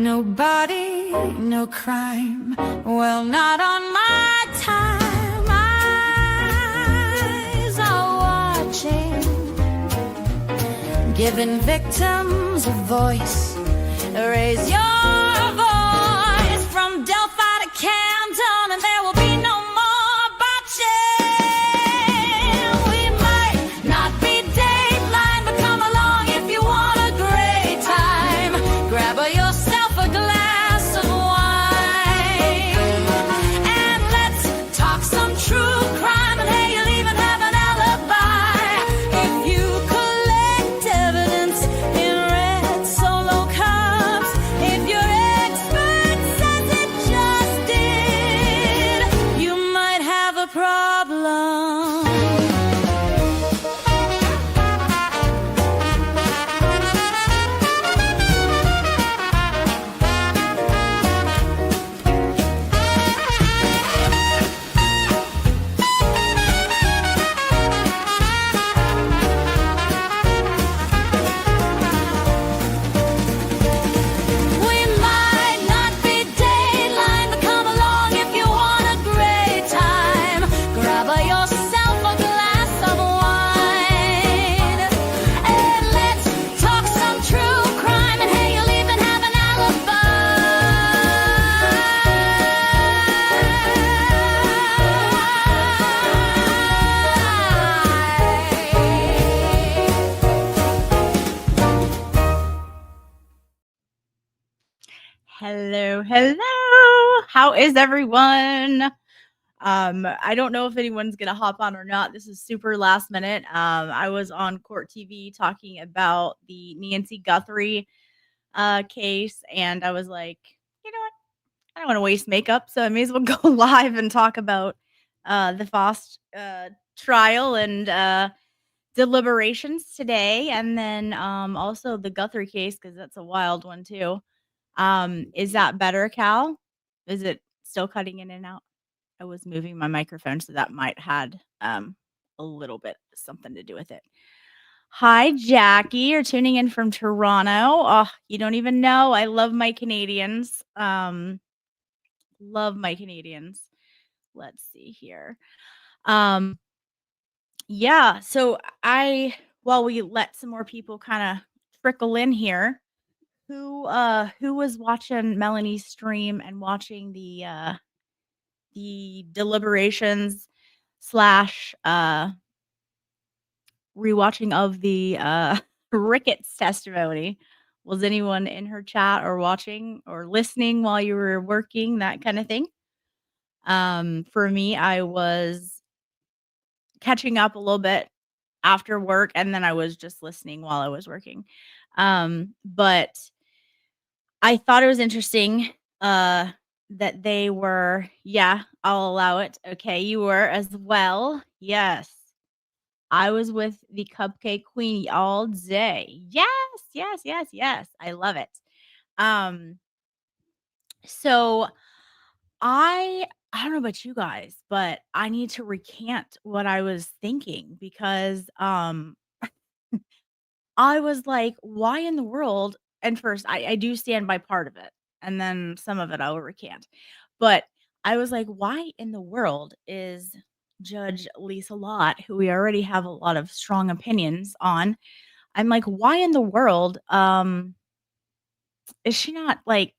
Nobody, no crime. Well, not on my time. Eyes are watching, giving victims a voice. Raise your voice from Delphi to Camden, and there will be no more botching. We might not be Dateline, but come along if you want a great time. Grab yourself a glass of wine, and let's talk some true crime. And hey, you'll even have an alibi if you collect evidence in red Solo cups. If your expert says it just did, you might have a problem. We might not be Dateline, but come along if you want a great time. Grab yourself a glass of wine, and let's talk some true crime. And hey, you'll even have an Hello, hello. How is everyone? I don't know if anyone's gonna hop on or not. This is super last minute. I was on Court TV talking about the Nancy Guthrie case, and I was like, you know what? I don't want to waste makeup, so I may as well go live and talk about the Faust trial and deliberations today, and then also the Guthrie case because that's a wild one too. Is that better, Cal? Is it still cutting in and out? I was moving my microphone, so that might had a little bit something to do with it. Hi, Jackie. You're tuning in from Toronto. Oh, you don't even know. I love my Canadians. Love my Canadians. Let's see here. Yeah, so while we let some more people kind of trickle in here, who was watching Melanie's stream and watching the deliberations slash rewatching of the Ricketts testimony? Was anyone in her chat or watching or listening while you were working, that kind of thing? For me, I was catching up a little bit after work, and then I was just listening while I was working. But I thought it was interesting that they were, yeah, I'll allow it. Okay, you were as well. Yes. I was with the Cupcake Queen all day. Yes, yes, yes, yes. I love it. So I don't know about you guys, but I need to recant what I was thinking because I was like, why in the world? And first, I do stand by part of it, and then some of it I will recant. But I was like, why in the world is Judge Lisa Lott, who we already have a lot of strong opinions on? I'm like, why in the world is she not like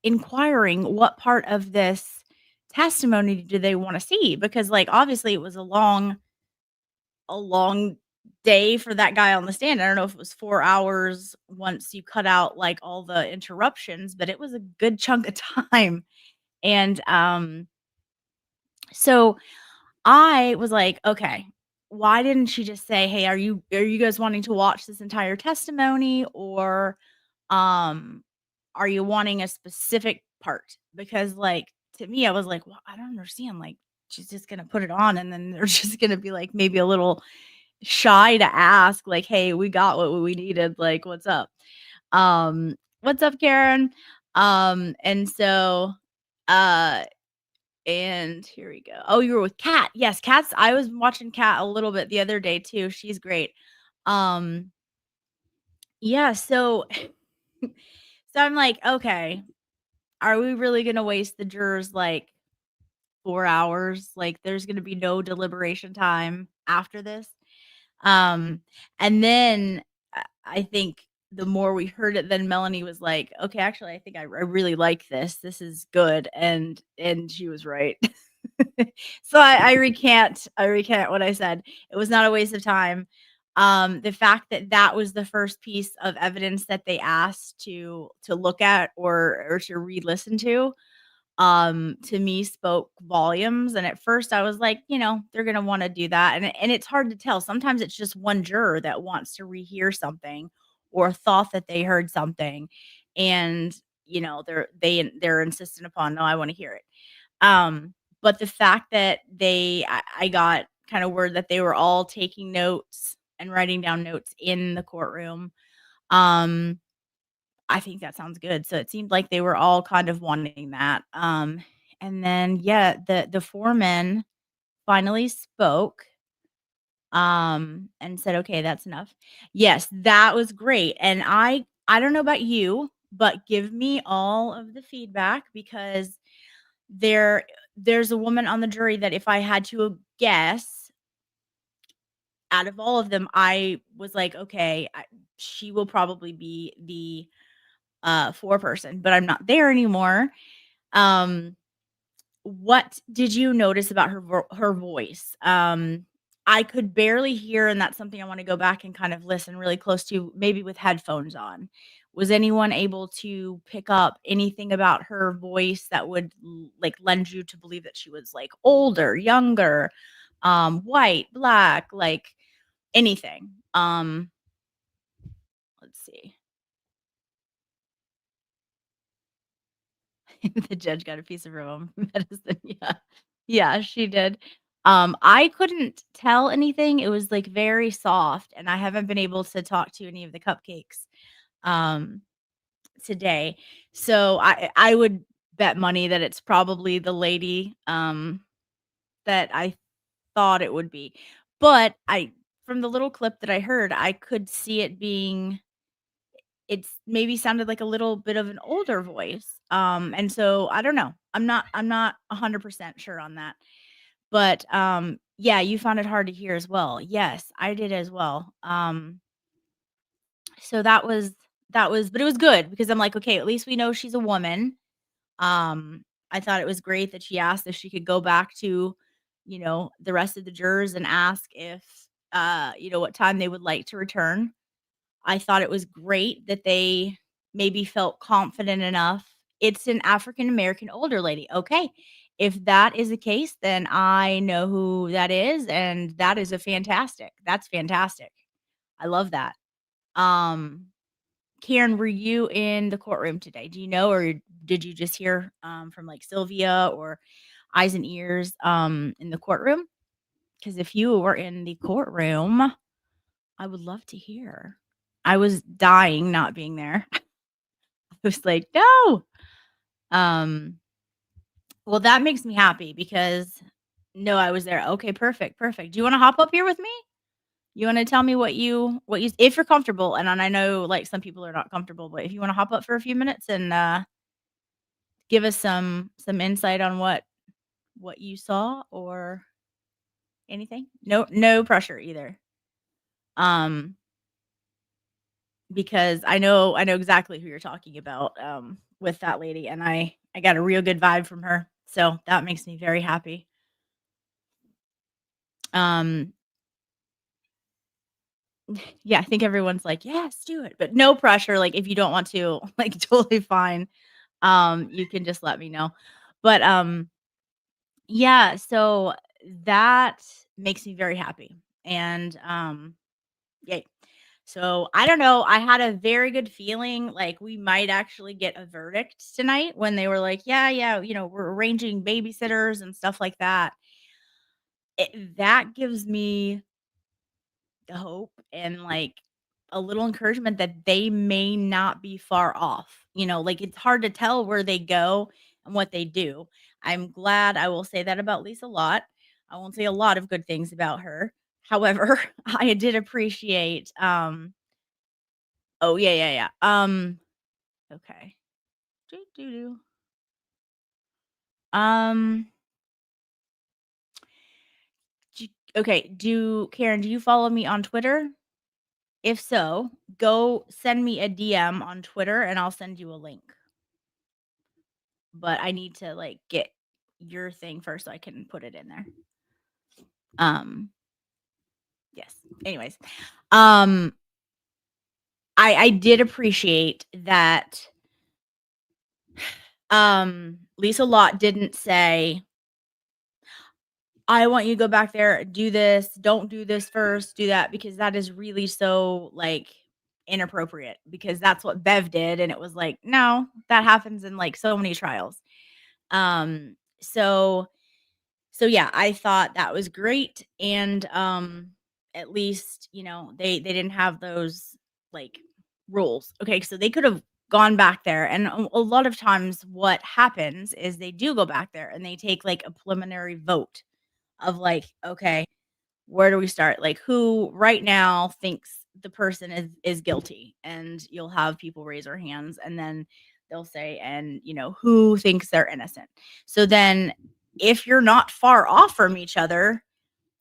inquiring what part of this testimony do they want to see? Because like obviously it was a long day for that guy on the stand. I don't know if it was 4 hours once you cut out like all the interruptions, but it was a good chunk of time. And so I was like, okay, why didn't she just say, "Hey, are you guys wanting to watch this entire testimony, or are you wanting a specific part?" Because like to me I was like, "Well, I don't understand. Like she's just going to put it on and then they're just going to be like maybe a little shy to ask like, "Hey, we got what we needed. Like, what's up?" What's up, Karen? And so and here we go. Oh, you were with Kat. Yes, Kat's I was watching Kat a little bit the other day too. She's great. Yeah, so So I'm like, okay, are we really gonna waste the jurors like 4 hours? Like, there's gonna be no deliberation time after this. Um, and then I think the more we heard it, then Melanie was like, "Okay, actually, I think I really like this. This is good," and she was right. So I recant what I said. It was not a waste of time. The fact that that was the first piece of evidence that they asked to look at or to re-listen to me spoke volumes. And at first I was like, they're going to want to do that. And it's hard to tell. Sometimes it's just one juror that wants to rehear something or thought that they heard something. And, they're insistent upon, no, I want to hear it. But the fact that I got kind of word that they were all taking notes and writing down notes in the courtroom. Um, I think that sounds good. So it seemed like they were all kind of wanting that. And then yeah, the foreman finally spoke and said, "Okay, that's enough." Yes, that was great. And I don't know about you, but give me all of the feedback because there there's a woman on the jury that if I had to guess out of all of them, I was like, "Okay, she will probably be the foreperson," but I'm not there anymore. Um, what did you notice about her voice? I could barely hear, and that's something I wanna go back and kind of listen really close to, maybe with headphones on. Was anyone able to pick up anything about her voice that would like lend you to believe that she was like older, younger, white, black, like anything? Let's see. The judge got a piece of her own medicine, yeah. Yeah, she did. I couldn't tell anything, it was, like, very soft, and I haven't been able to talk to any of the cupcakes, um, today. So I would bet money that it's probably the lady, that I thought it would be. But I from the little clip that I heard, I could see it being it's maybe sounded like a little bit of an older voice. And so I don't know. I'm not 100% sure on that. But yeah, you found it hard to hear as well. Yes, I did as well. So that was but it was good because I'm like, okay, at least we know she's a woman. I thought it was great that she asked if she could go back to, the rest of the jurors and ask if what time they would like to return. I thought it was great that they maybe felt confident enough. It's an African American older lady. Okay. If that is the case, then I know who that is, and that is that's fantastic. I love that. Um, Karen, were you in the courtroom today? Do you know, or did you just hear from like Sylvia or eyes and ears in the courtroom? Because if you were in the courtroom, I would love to hear. I was dying not being there. I was like, "No." Um, well, that makes me happy because no, I was there. Okay, perfect, perfect. Do you wanna hop up here with me? You wanna tell me what you if you're comfortable, and I know, like, some people are not comfortable, but if you wanna hop up for a few minutes and, give us some insight on what you saw or anything? No pressure either. Um Because I know exactly who you're talking about, with that lady, and I got a real good vibe from her, so that makes me very happy. Um, yeah, I think everyone's like, "Yes, do it," but no pressure, like, if you don't want to, like, totally fine. You can just let me know. But, yeah, so that makes me very happy, and, yay. So, I don't know, I had a very good feeling like we might actually get a verdict tonight when they were like, "Yeah, yeah, we're arranging babysitters and stuff like that." That gives me the hope and, like, a little encouragement that they may not be far off, like, it's hard to tell where they go and what they do. I'm glad I will say that about Lisa a lot. I won't say a lot of good things about her. However, I did appreciate, oh, yeah, yeah, yeah. Okay. Do. Um. Okay. Karen? Do you follow me on Twitter? If so, go send me a DM on Twitter, and I'll send you a link. But I need to like get your thing first so I can put it in there. Um. Yes. Anyways, um, I did appreciate that. Lisa Lott didn't say, I want you to go back there, do this, don't do this first, do that, because that is really so like inappropriate because that's what Bev did. And it was like, no, that happens in like so many trials. Um, so yeah, I thought that was great. And at least, they didn't have those like rules. Okay, so they could have gone back there. And a lot of times what happens is they do go back there and they take like a preliminary vote of like, okay, where do we start? Like who right now thinks the person is guilty? And you'll have people raise their hands and then they'll say, and who thinks they're innocent? So then if you're not far off from each other,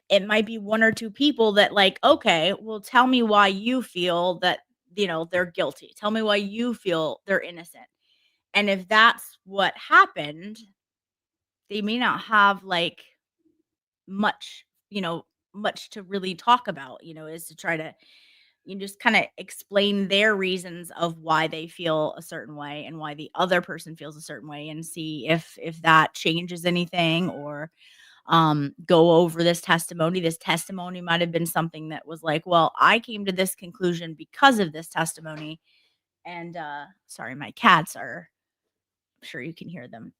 it might be one or two people that like, okay, well, tell me why you feel that, they're guilty. Tell me why you feel they're innocent. And if that's what happened, they may not have like much, much to really talk about, is to try to just kind of explain their reasons of why they feel a certain way and why the other person feels a certain way and see if that changes anything or go over this testimony. This testimony might have been something that was like, well, I came to this conclusion because of this testimony. And sorry, my cats are, I'm sure you can hear them.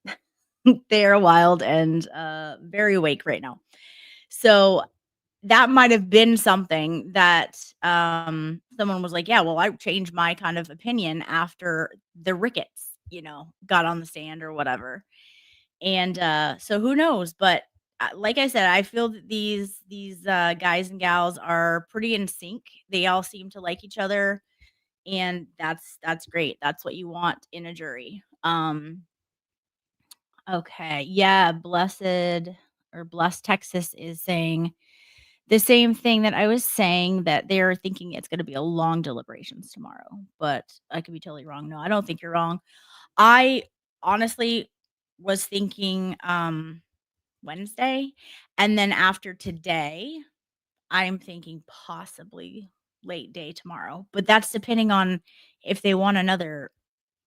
They're wild and very awake right now. So that might have been something that someone was like, yeah, well, I changed my kind of opinion after the Ricketts, got on the stand or whatever. And so who knows? But like I said, I feel that these guys and gals are pretty in sync. They all seem to like each other, and that's great. That's what you want in a jury. Okay, yeah, blessed Texas is saying the same thing that I was saying, that they're thinking it's gonna be a long deliberations tomorrow, but I could be totally wrong. No, I don't think you're wrong. I honestly was thinking, Wednesday, and then after today, I'm thinking possibly late day tomorrow, but that's depending on if they want another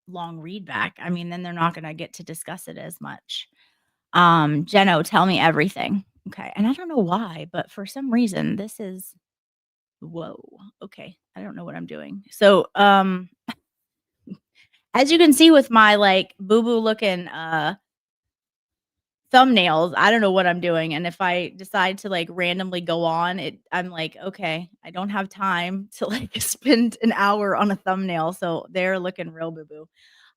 long read back. I mean, then they're not gonna get to discuss it as much. Jeno, tell me everything. Okay, and I don't know why, but for some reason, this is whoa, okay, I don't know what I'm doing. So, as you can see with my, like, boo-boo looking, thumbnails, I don't know what I'm doing, and if I decide to, like, randomly go on, I'm like, "Okay, I don't have time to, like, spend an hour on a thumbnail," so they're looking real boo-boo.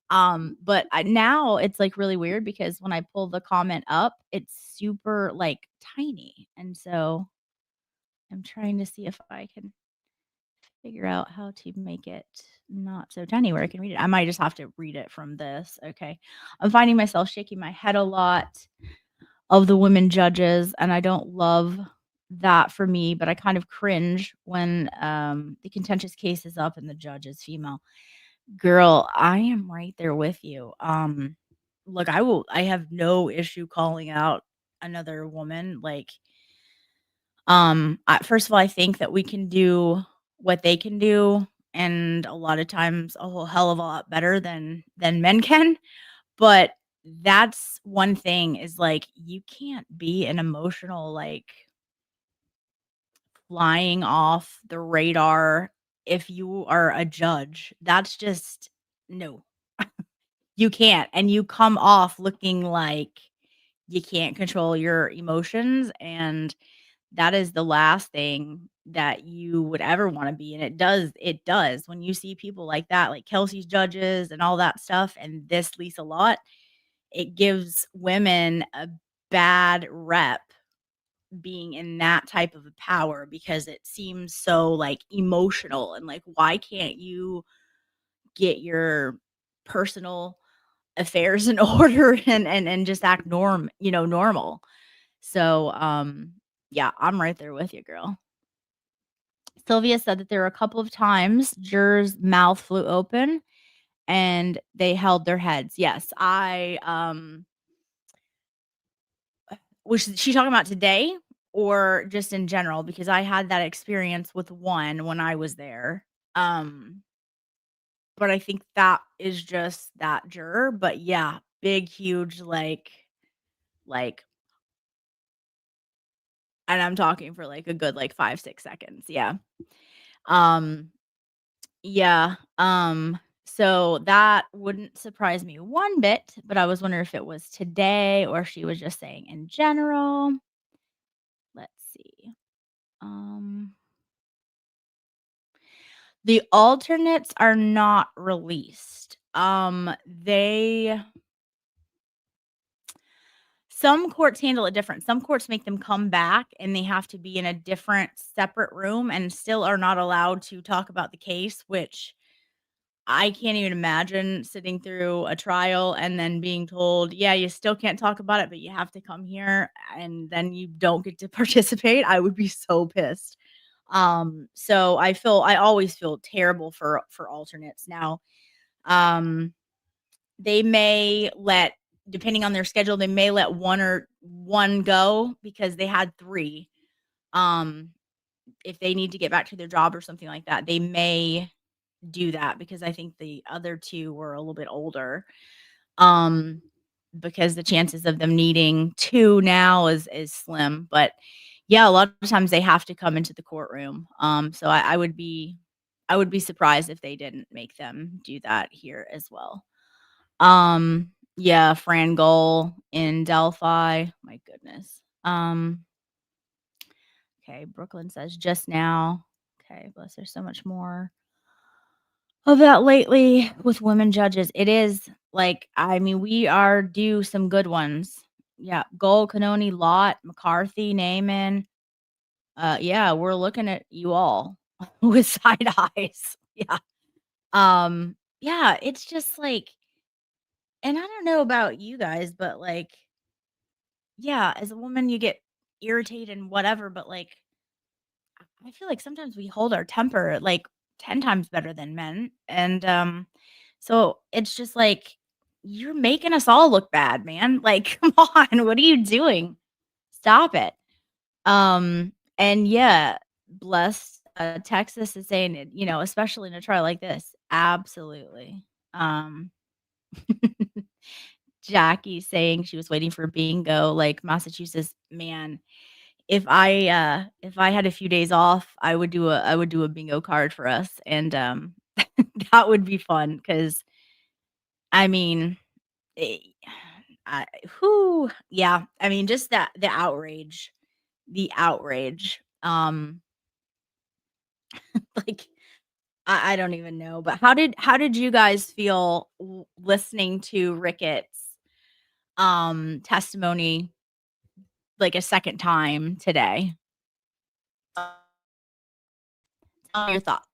But now it's, like, really weird because when I pull the comment up, it's super, like, tiny, and so I'm trying to see if I can figure out how to make it not so tiny where I can read it. I might just have to read it from this. Okay. I'm finding myself shaking my head a lot of the women judges, and I don't love that for me, but I kind of cringe when the contentious case is up and the judge is female. Girl, I am right there with you. Look, I have no issue calling out another woman. Like, first of all, I think that we can do what they can do, and a lot of times a whole hell of a lot better than men can. But that's one thing is like you can't be an emotional like flying off the radar if you are a judge. That's just no. You can't. And you come off looking like you can't control your emotions, and that is the last thing that you would ever wanna be, and it does. When you see people like that, like Kelsey's judges and all that stuff, and this Lisa Lott, it gives women a bad rep being in that type of a power because it seems so, like, emotional and, like, why can't you get your personal affairs in order and just act normal. So, yeah, I'm right there with you, girl. Sylvia said that there were a couple of times jurors' mouth flew open and they held their heads. Yes, was she talking about today or just in general? Because I had that experience with one when I was there. Um, but I think that is just that juror. But yeah, big, huge, like, and I'm talking for like a good like 5, 6 seconds. Yeah. Um, yeah. So that wouldn't surprise me one bit, but I was wondering if it was today or she was just saying in general. Let's see. Um, the alternates are not released. They Some courts handle it different. Some courts make them come back and they have to be in a different separate room and still are not allowed to talk about the case, which I can't even imagine sitting through a trial and then being told, "Yeah, you still can't talk about it, but you have to come here," and then you don't get to participate. I would be so pissed. So I always feel terrible for alternates. Now, um, they may let depending on their schedule, they may let one go because they had 3. Um, if they need to get back to their job or something like that, they may do that because I think the other 2 were a little bit older. Um, because the chances of them needing 2 now is slim, but yeah, a lot of times they have to come into the courtroom. So I would be surprised if they didn't make them do that here as well. Yeah, Fran Goal in Delphi. My goodness. Okay, Brooklyn says just now. Okay, bless there's so much more of that lately with women judges. It is like, I mean, we are due some good ones. Yeah, Goal, Canoni, Lott, McCarthy, Naaman. Yeah, we're looking at you all with side eyes. Yeah. Yeah, it's just like, and I don't know about you guys, but like, yeah, as a woman, you get irritated and whatever, but like, I feel like sometimes we hold our temper like 10 times better than men. And so it's just like, you're making us all look bad, man. Like, come on, what are you doing? Stop it. And yeah, blessed Texas is saying it, especially in a trial like this. Absolutely. Um Jackie saying she was waiting for bingo, like Massachusetts, man. If I had a few days off, I would do a bingo card for us, and, that would be fun because I mean, eh, I yeah, I mean, just that the outrage, like, I don't even know, but how did you guys feel listening to Ricketts' testimony like a second time today? Tell me your thoughts.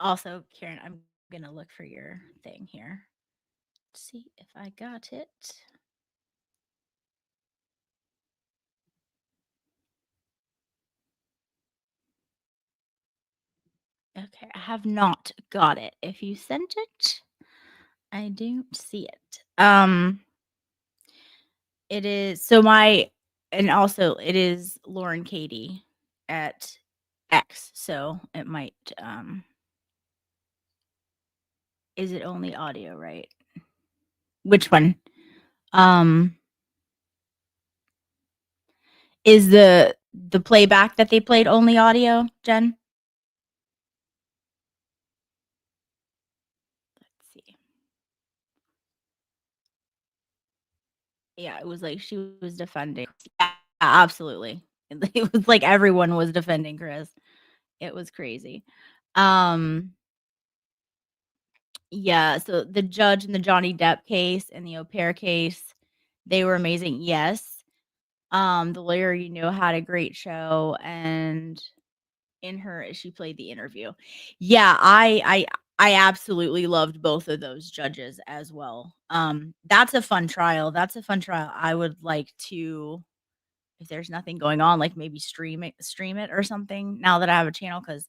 Also, Karen, I'm gonna look for your thing here. See if I got it. Okay, I have not got it. If you sent it, I don't see it. It is so my and also it is Lauren Katie at X, so it might is it only audio, right? Which one? Um is the playback that they played only audio, Jen? Let's see. Yeah, it was like she was defending. Yeah, absolutely. It was like everyone was defending Chris. It was crazy. Um, yeah, so the judge in the Johnny Depp case and the au pair case, they were amazing. Yes. The Lawyer You Know had a great show, and in her she played the interview. Yeah, I absolutely loved both of those judges as well. That's a fun trial. That's a fun trial. I would like to, if there's nothing going on, like maybe stream it or something now that I have a channel, because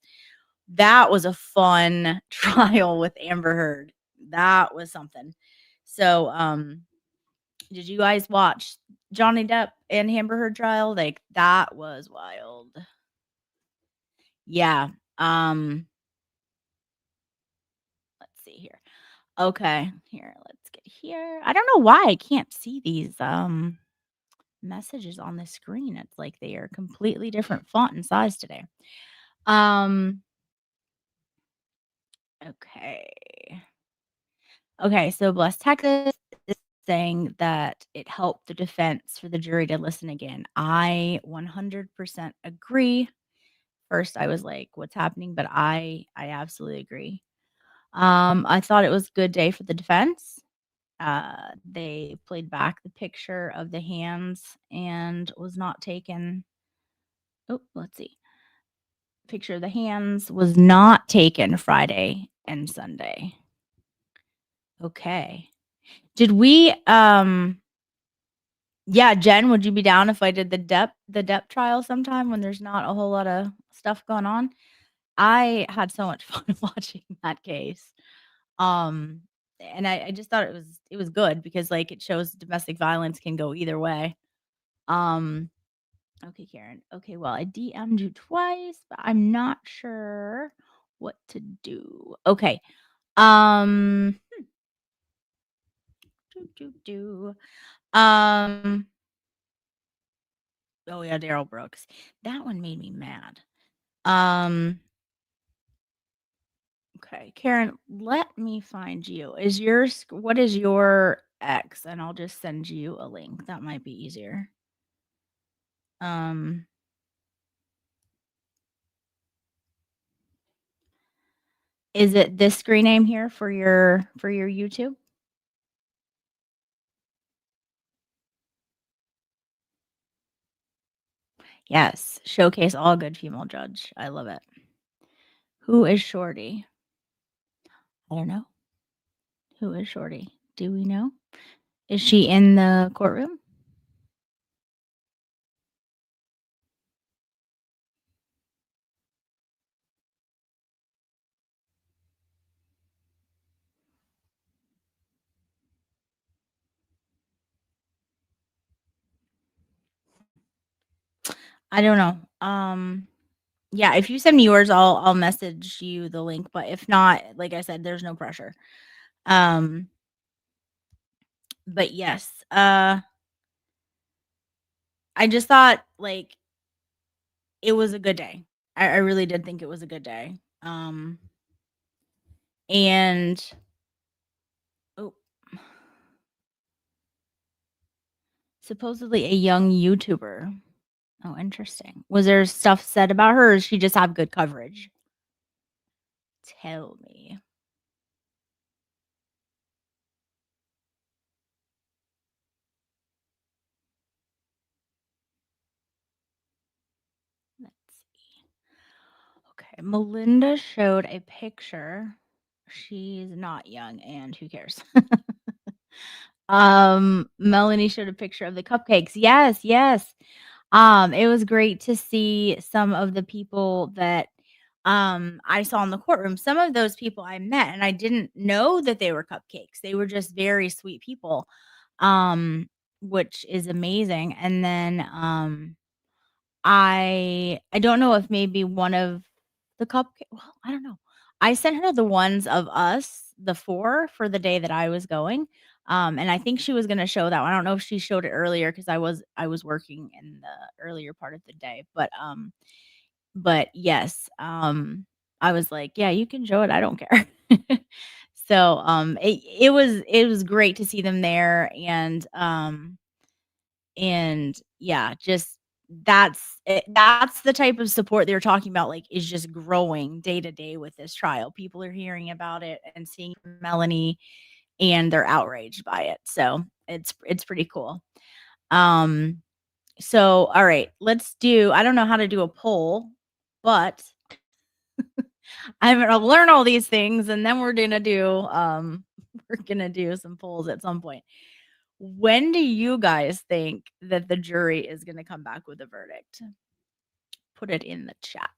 that was a fun trial with Amber Heard. That was something. So, did you guys watch Johnny Depp and Amber Heard trial? Like that was wild. Yeah. Um, let's see here. Okay, here, let's get here. I don't know why I can't see these messages on the screen. It's like they are completely different font and size today. Um, okay. Okay, so Bless Texas is saying that it helped the defense for the jury to listen again. I 100% agree. First, I was like, "What's happening?" But I absolutely agree. I thought it was a good day for the defense. They played back the picture of the hands and was not taken. Oh, let's see. Picture of the hands was not taken Friday and Sunday. Okay. Did we yeah, Jen, would you be down if I did the Depp trial sometime when there's not a whole lot of stuff going on? I had so much fun watching that case. Um, and I just thought it was good because, like, it shows domestic violence can go either way. Um, okay, Karen. Okay, well, I DM'd you twice, but I'm not sure what to do. Okay. Um, do, do, do. Um, oh yeah, Daryl Brooks. That one made me mad. Um, okay, Karen, let me find you. What is your X? And I'll just send you a link. That might be easier. Um, is it this screen name here for your YouTube? Yes, showcase all good female judge. I love it. Who is Shorty? I don't know. Who is Shorty? Do we know? Is she in the courtroom? I don't know. Yeah, if you send me yours, I'll message you the link. But if not, like I said, there's no pressure. Um, but yes, I just thought like it was a good day. I really did think it was a good day. And oh, supposedly a young YouTuber. Oh, interesting. Was there stuff said about her, or does she just have good coverage? Tell me. Let's see. Okay, Melinda showed a picture. She's not young, and who cares? Melanie showed a picture of the cupcakes. Yes, yes. It was great to see some of the people that I saw in the courtroom. Some of those people I met and I didn't know that they were cupcakes. They were just very sweet people. Um, which is amazing. And then I don't know if maybe one of the cupcake, well, I don't know. I sent her the ones of us, the 4 for the day that I was going. And I think she was gonna show that one. I don't know if she showed it earlier because I was working in the earlier part of the day. But yes, I was like, "Yeah, you can show it. I don't care." So, it was great to see them there, and yeah, just that's the type of support they're talking about, like, is just growing day to day with this trial. People are hearing about it and seeing Melanie, and they're outraged by it. So, it's pretty cool. Um, So, all right, let's do I don't know how to do a poll, but I'm gonna learn all these things and then we're gonna do we're gonna do some polls at some point. When do you guys think that the jury is gonna come back with a verdict? Put it in the chat.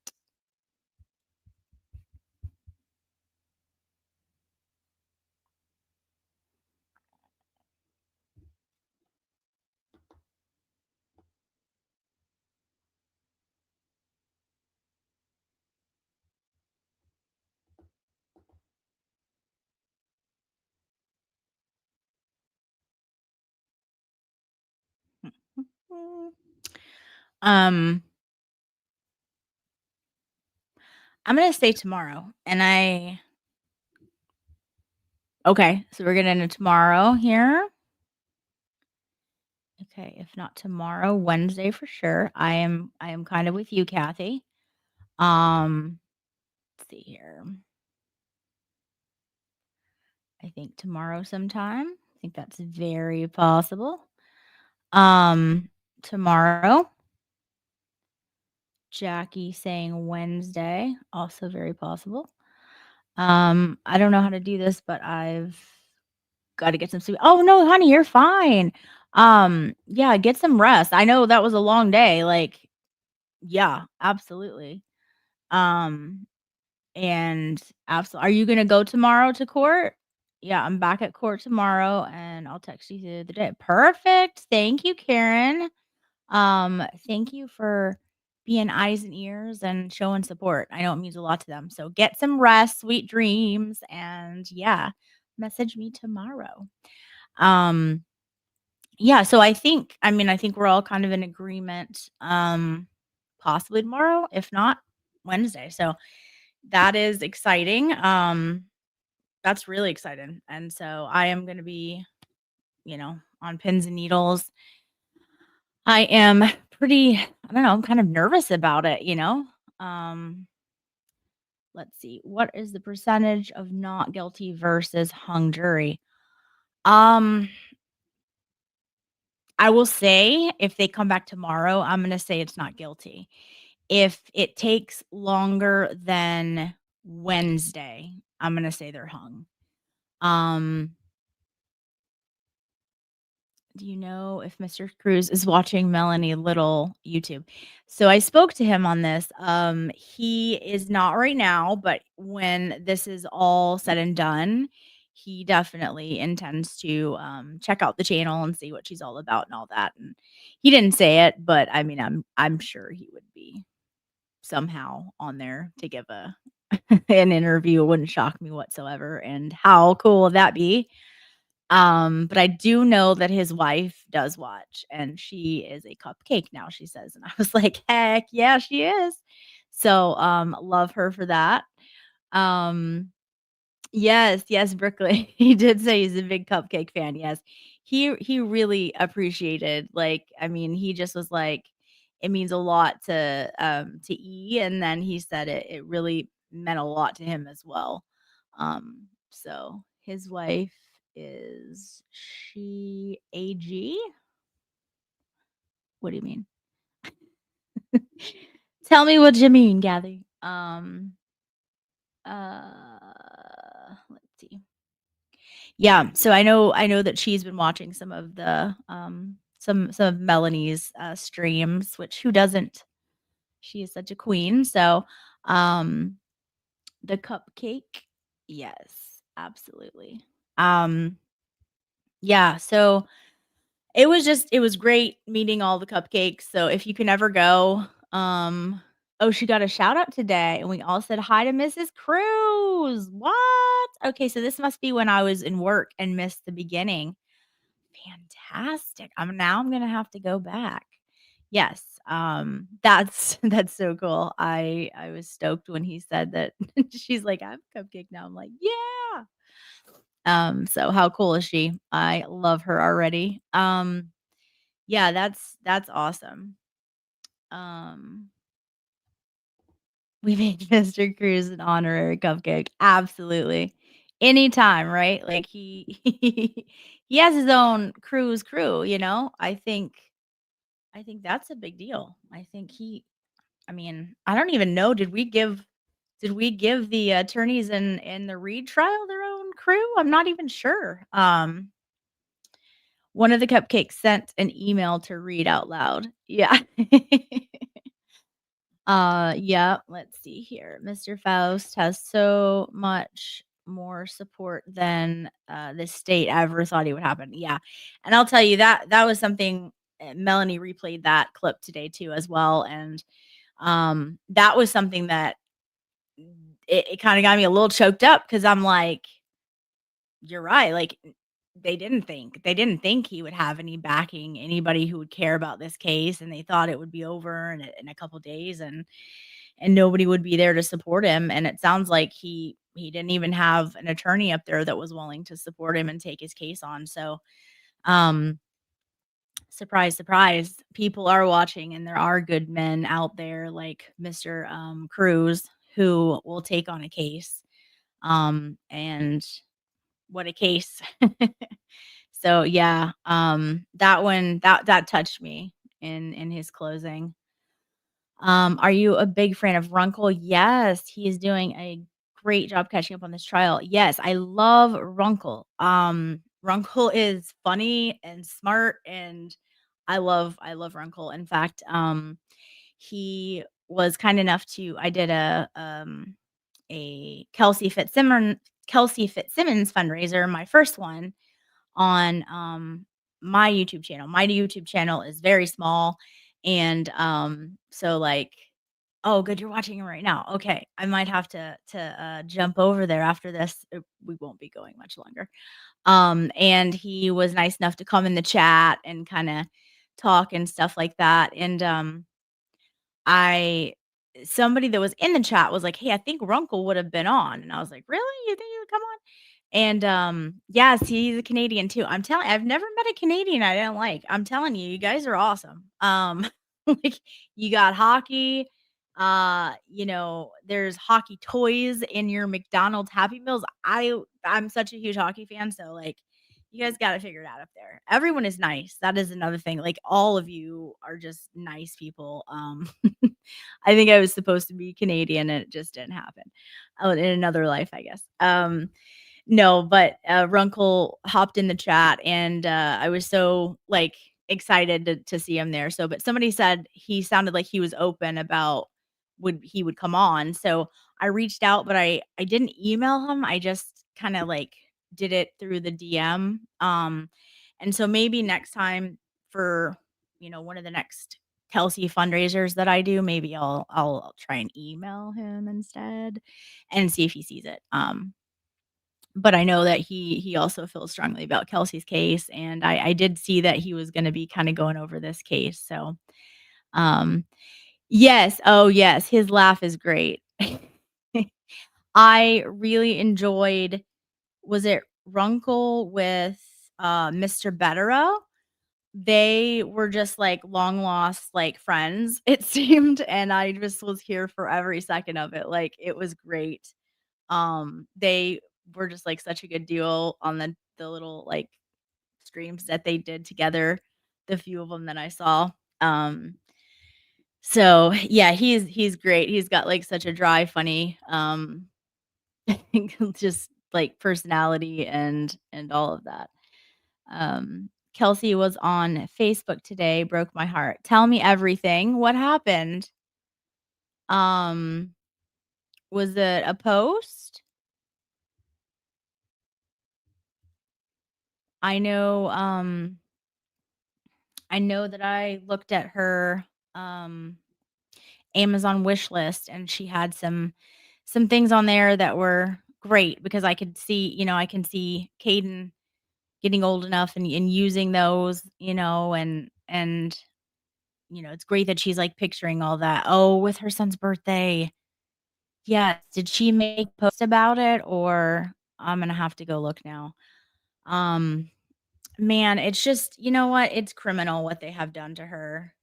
Um, I'm gonna say tomorrow, and I okay, so we're getting into tomorrow here. Okay, if not tomorrow, Wednesday for sure. I am kind of with you, Kathy. Let's see here. I think tomorrow sometime. I think that's very possible. Um, Tomorrow. Jackie saying Wednesday, also very possible. I don't know how to do this, but I've got to get some sleep. Oh no, honey, you're fine. Yeah, get some rest. I know that was a long day. Like, yeah, absolutely. Um, and absolutely. Are you gonna go tomorrow to court? Yeah, I'm back at court tomorrow, and I'll text you through the day. Perfect. Thank you, Karen. Thank you for being eyes and ears and showing support. I know it means a lot to them. So get some rest, sweet dreams, and yeah, message me tomorrow. Um, yeah, so I think we're all kind of in agreement. Possibly tomorrow, if not Wednesday. So that is exciting. That's really exciting. And so I am gonna be, on pins and needles. I am pretty, I don't know, I'm kind of nervous about it. Um, let's see. What is the percentage of not guilty versus hung jury? Um, I will say if they come back tomorrow, I'm going to say it's not guilty. If it takes longer than Wednesday, I'm going to say they're hung. Um, Do you know if Mr. Cruz is watching Melanie Little YouTube? So I spoke to him on this. He is not right now, but when this is all said and done, he definitely intends to check out the channel and see what she's all about and all that. And he didn't say it, but I mean, I'm sure he would be somehow on there to give a an interview. It wouldn't shock me whatsoever. And how cool would that be? But I do know that his wife does watch, and she is a cupcake now, she says, and I was like, "Heck yeah, she is." So, love her for that. Um, yes, yes, Brooklyn. He did say he's a big cupcake fan, yes. He really appreciated, like, I mean, he just was like, "It means a lot to E," and then he said it really meant a lot to him as well. So his wife is she AG? What do you mean? Tell me what you mean, Kathy. Let's see. Yeah, so I know that she's been watching some of the some of Melanie's streams, which who doesn't? She is such a queen. So, um the cupcake, yes, absolutely. Um yeah, so it was great meeting all the cupcakes. So if you can ever go, oh, she got a shout out today and we all said hi to Mrs. Cruz. What? Okay, so this must be when I was in work and missed the beginning. Fantastic. I'm gonna have to go back. Yes, that's that's so cool. I was stoked when he said that. She's like, "I'm a cupcake now." I'm like, "Yeah." So how cool is she? I love her already. Yeah, that's awesome. Um, we made Mr. Cruz an honorary cupcake. Absolutely. Anytime, right? Like he he has his own cruise crew, I think I think that's a big deal. I think I mean, I don't even know, did we give the attorneys in the Reed trial their own crew? I'm not even sure. One of the cupcakes sent an email to read out loud. Yeah. Yeah, let's see here. Mr. Faust has so much more support than the state ever thought he would happen. Yeah. And I'll tell you that was something Melanie replayed that clip today too as well. And that was something that it kind of got me a little choked up because I'm like, you're right. Like they didn't think he would have any backing, anybody who would care about this case, and they thought it would be over in a couple days, and nobody would be there to support him. And it sounds like he didn't even have an attorney up there that was willing to support him and take his case on. So, um, surprise, surprise, people are watching, and there are good men out there like Mr. Cruz who will take on a case. And what a case. So yeah, that one that touched me in his closing. Are you a big fan of Runkle? Yes, he is doing a great job catching up on this trial. Yes, I love Runkle. Runkle is funny and smart, and I love Runkle. In fact, he was kind enough to I did a Kelsey Fitzsimmons fundraiser, my first one on my YouTube channel. My YouTube channel is very small, and so like, oh good, you're watching it right now. Okay, I might have to jump over there after this. We won't be going much longer. And he was nice enough to come in the chat and kind of talk and stuff like that. And I somebody that was in the chat was like, "Hey, I think Runkle would have been on." And I was like, "Really? You think he would come on?" And, yes, he's a Canadian too. I've never met a Canadian I didn't like. I'm telling you, you guys are awesome. Like, you got hockey, there's hockey toys in your McDonald's Happy Meals. I'm such a huge hockey fan, so, like, you guys gotta figure it out up there. Everyone is nice. That is another thing. Like, all of you are just nice people. I think I was supposed to be Canadian, and it just didn't happen. Oh, in another life, I guess. No, but, Runkle hopped in the chat, and, I was so, like, excited to see him there. So but somebody said he sounded like he was open about would come on. So I reached out, but I didn't email him. I just kinda, like, did it through the DM. And so maybe next time for, one of the next Kelsey fundraisers that I do, maybe I'll try and email him instead and see if he sees it. But I know that he also feels strongly about Kelsey's case, and I did see that he was gonna be kinda going over this case. So, um yes, oh, yes, his laugh is great. I really enjoyed was it Runkle with, Mr. Betterow? They were just, like, long lost, like, friends, it seemed, and I just was here for every second of it. Like, it was great. They were just, like, such a good duo on the little, like, streams that they did together, the few of them that I saw. So, yeah, he's great. He's got, like, such a dry, funny, just, like, personality and all of that. Kelsey was on Facebook today, broke my heart. Tell me everything. What happened? Um, was it a post? I know, I know that I looked at her, um, Amazon wish list, and she had some things on there that were great because I can see Caden getting old enough and using those, and it's great that she's, like, picturing all that. Oh, with her son's birthday. Yes. Did she make a post about it, or I'm gonna have to go look now. Um, man, it's just you know what? It's criminal what they have done to her.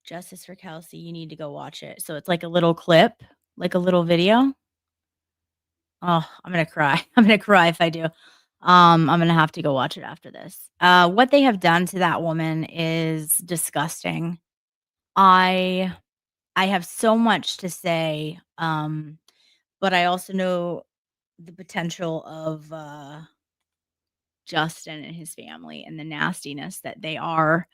Justice for Kelsey, you need to go watch it. So it's like a little clip, like a little video. Oh, I'm gonna cry. I'm gonna cry if I do. I'm gonna have to go watch it after this. What they have done to that woman is disgusting. I I have so much to say, but I also know the potential of Justin and his family and the nastiness that they are.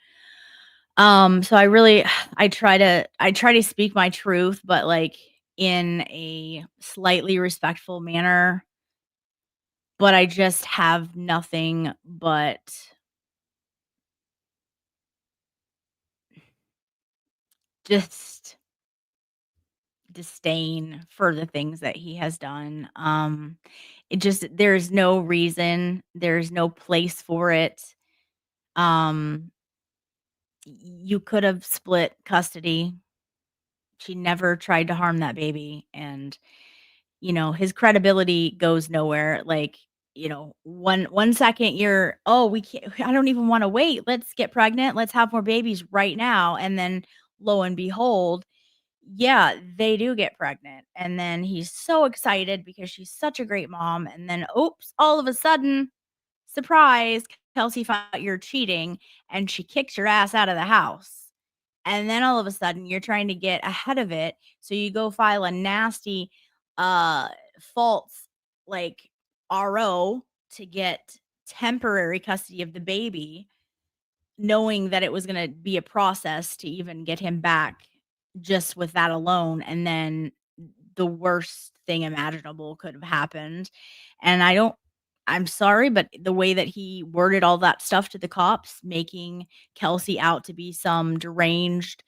So I really I try to speak my truth, but like in a slightly respectful manner, but I just have nothing but just disdain for the things that he has done. It just there's no reason, there's no place for it. Um, you could have split custody. She never tried to harm that baby, and his credibility goes nowhere. Like, one second you're, oh, we can't, I don't even want to wait. Let's get pregnant. Let's have more babies right now. And then lo and behold, yeah, they do get pregnant. And then he's so excited because she's such a great mom. And then, oops, all of a sudden, surprise, Kelsey found out you're cheating and she kicks your ass out of the house. And then all of a sudden you're trying to get ahead of it. So you go file a nasty uh false like RO to get temporary custody of the baby, knowing that it was going to be a process to even get him back just with that alone. And then the worst thing imaginable could have happened. And I'm sorry, but the way that he worded all that stuff to the cops, making Kelsey out to be some deranged,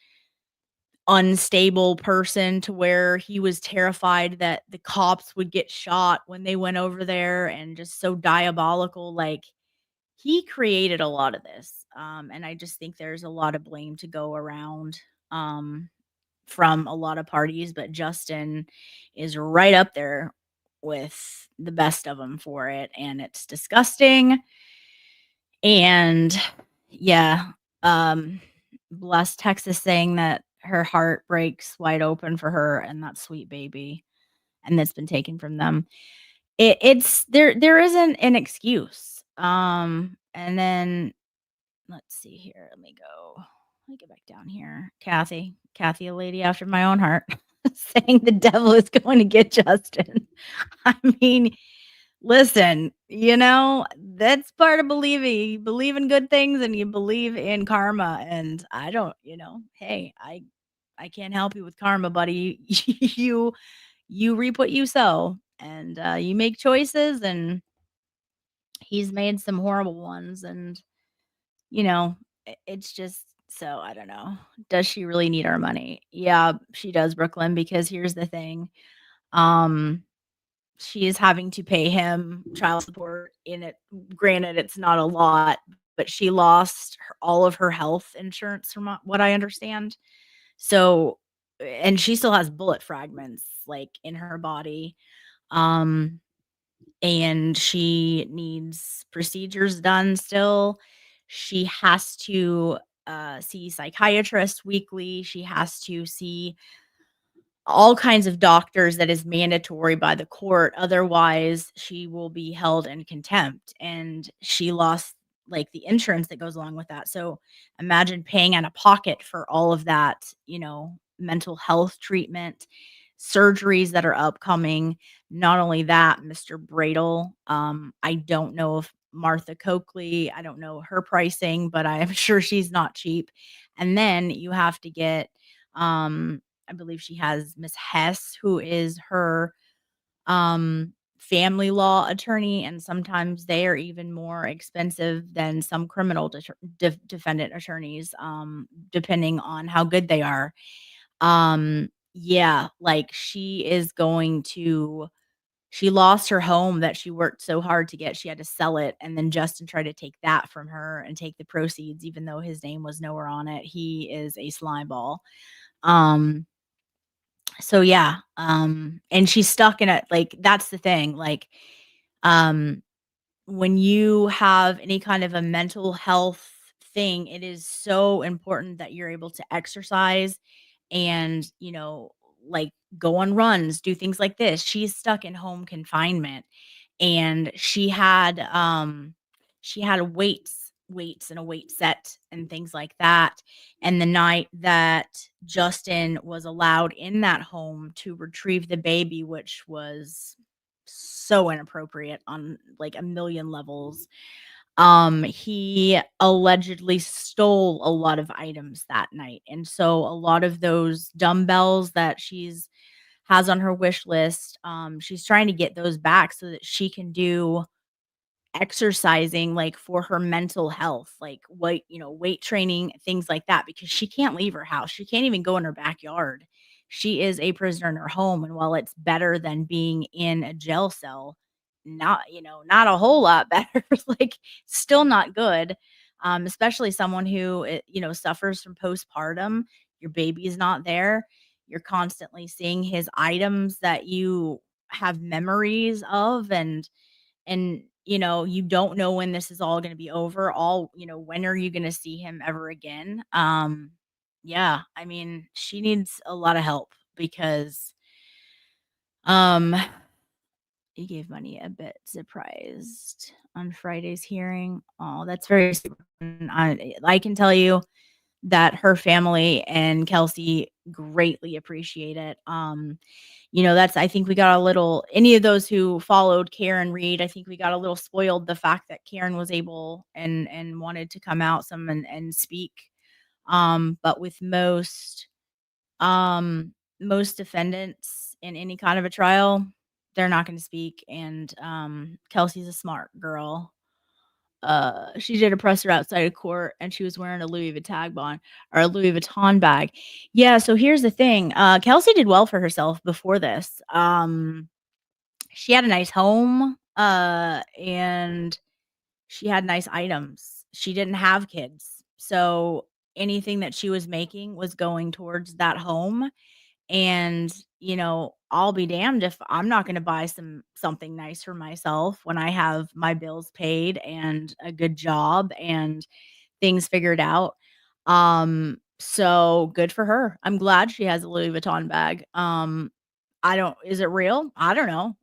unstable person to where he was terrified that the cops would get shot when they went over there, and just so diabolical. Like, he created a lot of this. And I just think there's a lot of blame to go around um, from a lot of parties, but Justin is right up there with the best of them for it. And it's disgusting. And yeah, um, bless Texas saying that her heart breaks wide open for her and that sweet baby, and that's been taken from them. It's there isn't an excuse. And then let's see here. Let me get back down here. Kathy, a lady after my own heart, saying the devil is going to get Justin. I mean, listen, that's part of believing. You believe in good things and you believe in karma. And I don't, hey, I can't help you with karma, buddy. You reap what you sow, and you make choices, and he's made some horrible ones. And it's just, so I don't know. Does she really need our money? Yeah, she does, Brooklyn, because here's the thing. Um she is having to pay him child support in it. Granted, it's not a lot, but she lost all of her health insurance from what I understand. So, and she still has bullet fragments like in her body. Um, and she needs procedures done still. She has to see psychiatrists weekly. She has to see all kinds of doctors that is mandatory by the court. Otherwise, she will be held in contempt. And she lost like the insurance that goes along with that. So imagine paying out of pocket for all of that, mental health treatment, surgeries that are upcoming. Not only that, Mr. Bradle. I don't know if Martha Coakley, I don't know her pricing, but I am sure she's not cheap. And then you have to get I believe she has Miss Hess, who is her family law attorney, and sometimes they are even more expensive than some criminal defendant attorneys, depending on how good they are. Yeah, like she lost her home that she worked so hard to get. She had to sell it, and then Justin tried to take that from her and take the proceeds, even though his name was nowhere on it. He is a slime ball. Um, so yeah, and she's stuck in it. Like, that's the thing. Like, um, when you have any kind of a mental health thing, it is so important that you're able to exercise and, like, go on runs, do things like this. She's stuck in home confinement, and she had weights and a weight set and things like that. And the night that Justin was allowed in that home to retrieve the baby, which was so inappropriate on like a million levels, he allegedly stole a lot of items that night. And so a lot of those dumbbells that she's has on her wish list, she's trying to get those back so that she can do exercising, like, for her mental health, like, weight training, things like that, because she can't leave her house. She can't even go in her backyard. She is a prisoner in her home, and while it's better than being in a jail cell, not a whole lot better, like, still not good, especially someone who, suffers from postpartum. Your baby's not there. You're constantly seeing his items that you have memories of, and you don't know when this is all going to be over. When are you going to see him ever again? Yeah, I mean, she needs a lot of help because um he gave money a bit surprised on Friday's hearing. Oh, that's very super. I can tell you that her family and Kelsey greatly appreciate it. That's I think we got a little any of those who followed Karen Reed, I think we got a little spoiled the fact that Karen was able and wanted to come out some and speak. But with most defendants in any kind of a trial, they're not going to speak. And Kelsey's a smart girl. She did a presser outside of court and she was wearing a Louis Vuitton bag. Yeah, so here's the thing. Kelsey did well for herself before this. She had a nice home, and she had nice items. She didn't have kids. So anything that she was making was going towards that home. And, I'll be damned if I'm not gonna buy something nice for myself when I have my bills paid and a good job and things figured out. So good for her. I'm glad she has a Louis Vuitton bag. I don't is it real? I don't know.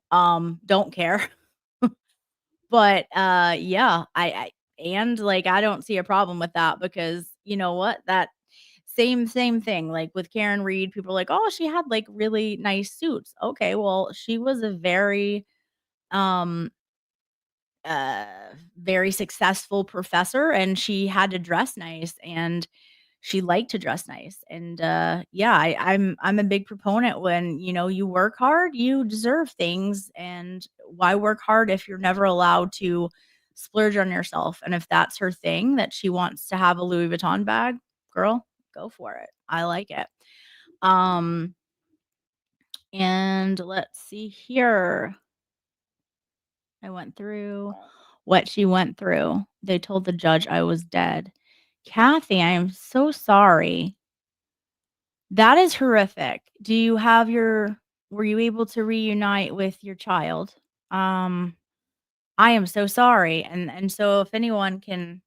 Don't care. But, yeah, and, like, I don't see a problem with that because you know what? That same thing, like, with Karen Reed, people are like, "Oh, she had, like, really nice suits." Okay, well, she was a um, uh, very successful professor, and she had to dress nice, and she liked to dress nice, and, yeah, I'm a big proponent when, you work hard, you deserve things, and why work hard if you're never allowed to splurge on yourself? And if that's her thing, that she wants to have a Louis Vuitton bag, girl, go for it. I like it. Um, and let's see here. I went through what she went through. They told the judge I was dead. Kathy, I am so sorry. That is horrific. Do you have your Were you able to reunite with your child? Um, I am so sorry. And so if anyone can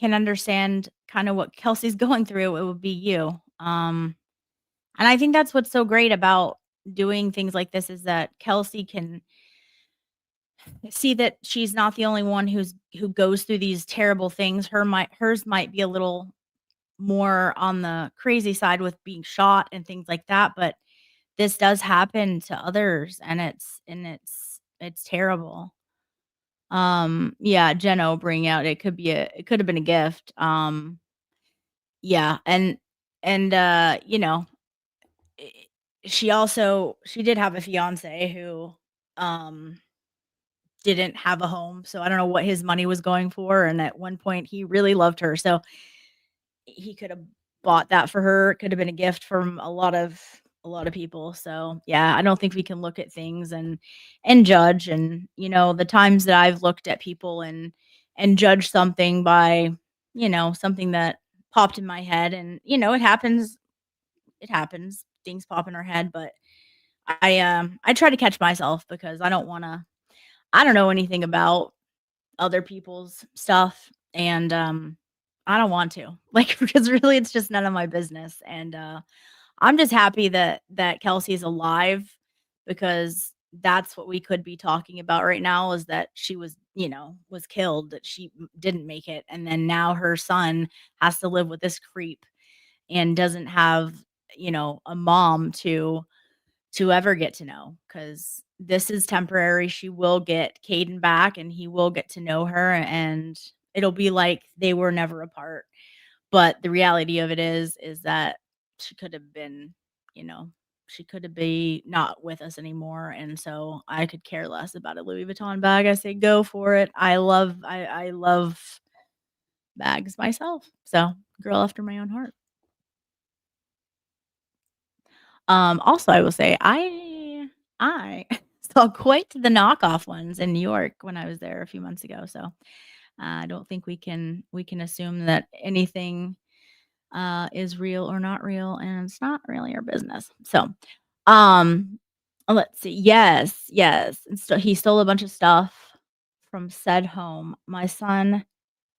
understand kinda what Kelsey's going through, it would be you. And I think that's what's so great about doing things like this is that Kelsey can see that she's not the only one who goes through these terrible things. Hers might be a little more on the crazy side with being shot and things like that, but this does happen to others, and it's terrible. Yeah, Jeno bring out it could have been a gift. Yeah, and i- she did have a fiance who um didn't have a home, so I don't know what his money was going for, and at one point he really loved her, so he could have bought that for her. It could have been a gift from a lot of people. So, yeah, I don't think we can look at things and judge. And, the times that I've looked at people and judged something by, something that popped in my head and, it happens. It happens. Things pop in our head, but I try to catch myself because I don't know anything about other people's stuff, and, I don't want to, like, because really it's just none of my business, and, I'm just happy that Kelsey is alive because that's what we could be talking about right now, is that she was, was killed, that she didn't make it. And then now her son has to live with this creep and doesn't have, a mom to ever get to know, because this is temporary. She will get Caden back and he will get to know her, and it'll be like they were never apart. But the reality of it is that she could have been, you know, she could have be not with us anymore. And so I could care less about a Louis Vuitton bag. I say go for it. I love bags myself. So girl after my own heart. Also, I will say I saw quite the knockoff ones in New York when I was there a few months ago. So I don't think we can assume that anything is real or not real, and it's not really our business. So, um, let's see. Yes, yes. And so he stole a bunch of stuff from said home. My son.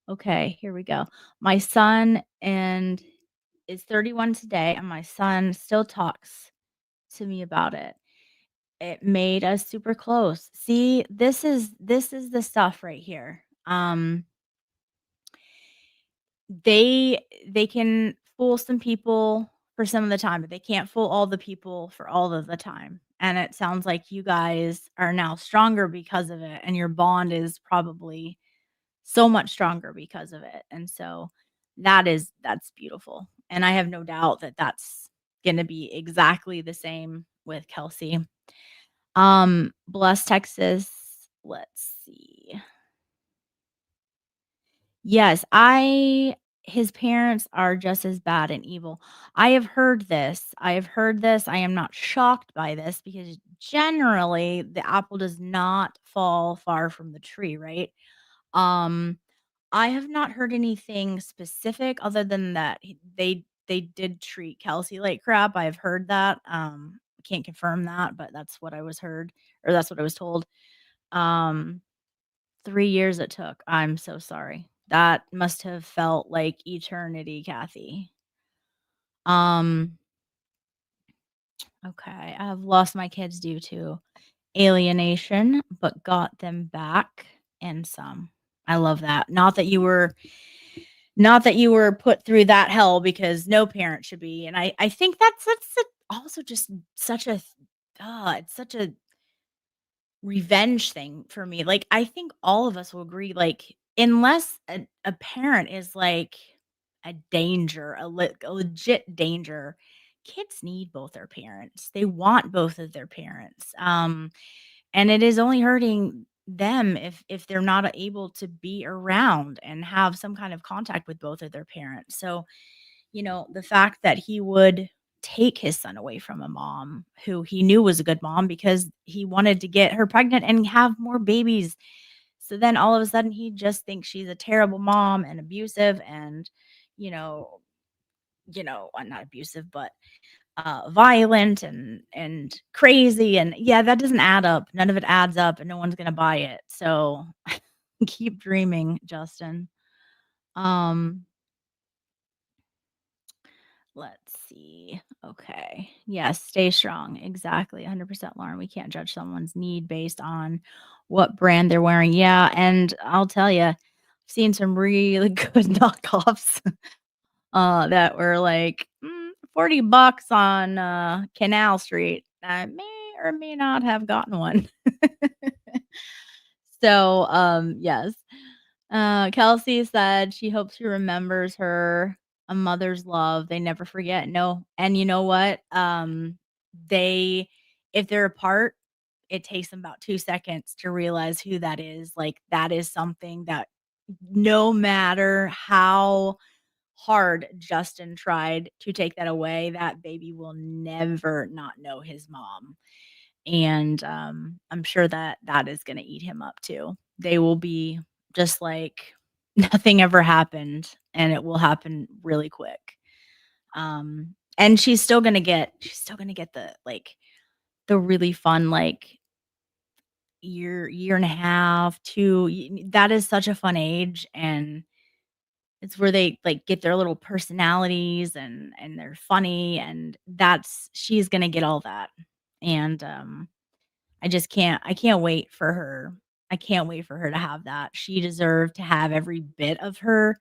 Okay, here we go. My son and is 31 today, and my son still talks to me about it. It made us super close. See, this is the stuff right here. They can fool some people for some of the time, but they can't fool all the people for all of the time. And it sounds like you guys are now stronger because of it, and your bond is probably so much stronger because of it. And so that's beautiful. And I have no doubt that that's going to be exactly the same with Kelsey. Bless Texas. Let's see. Yes, I his parents are just as bad and evil. I have heard this. I have heard this. I am not shocked by this because generally the apple does not fall far from the tree, right? Um, I have not heard anything specific other than that they did treat Kelsey like crap. I've heard that. Can't confirm that, but that's what I was heard, or that's what I was told. Um 3 years it took. I'm so sorry. That must have felt like eternity, Kathy. Um, okay. I have lost my kids due to alienation, but got them back and some. I love that. Not that you were put through that hell, because no parent should be. And I think also just such a it's such a revenge thing for me. Like, I think all of us will agree, like, unless a parent is like a danger, a legit danger, kids need both their parents. They want both of their parents. And it is only hurting them if they're not able to be around and have some kind of contact with both of their parents. So, the fact that he would take his son away from a mom who he knew was a good mom because he wanted to get her pregnant and have more babies. So then all of a sudden he just thinks she's a terrible mom and abusive, and, you know, not abusive, but violent and crazy. And yeah, that doesn't add up. None of it adds up, and no one's gonna buy it. So keep dreaming, Justin. Um Let's see. Okay. Yes, stay strong. Exactly. 100% Lauren. We can't judge someone's need based on what brand they're wearing. Yeah, and I'll tell you, I've seen some really good knockoffs that were like $40 on Canal Street. I may or may not have gotten one. So, yes. Kelsey said she hopes he remembers her a mother's love. They never forget. No, and you know what? They if they're apart, it takes them about 2 seconds to realize who that is. Like, that is something that no matter how hard Justin tried to take that away, that baby will never not know his mom. And, I'm sure that that is gonna eat him up too. They will be just like nothing ever happened, and it will happen really quick. And she's still gonna get the, like, the really fun, like, year and a half, 2 that is such a fun age, and it's where they, like, get their little personalities, and they're funny, and that's she's gonna get all that. And, I can't wait for her. I can't wait for her to have that. She deserved to have every bit of her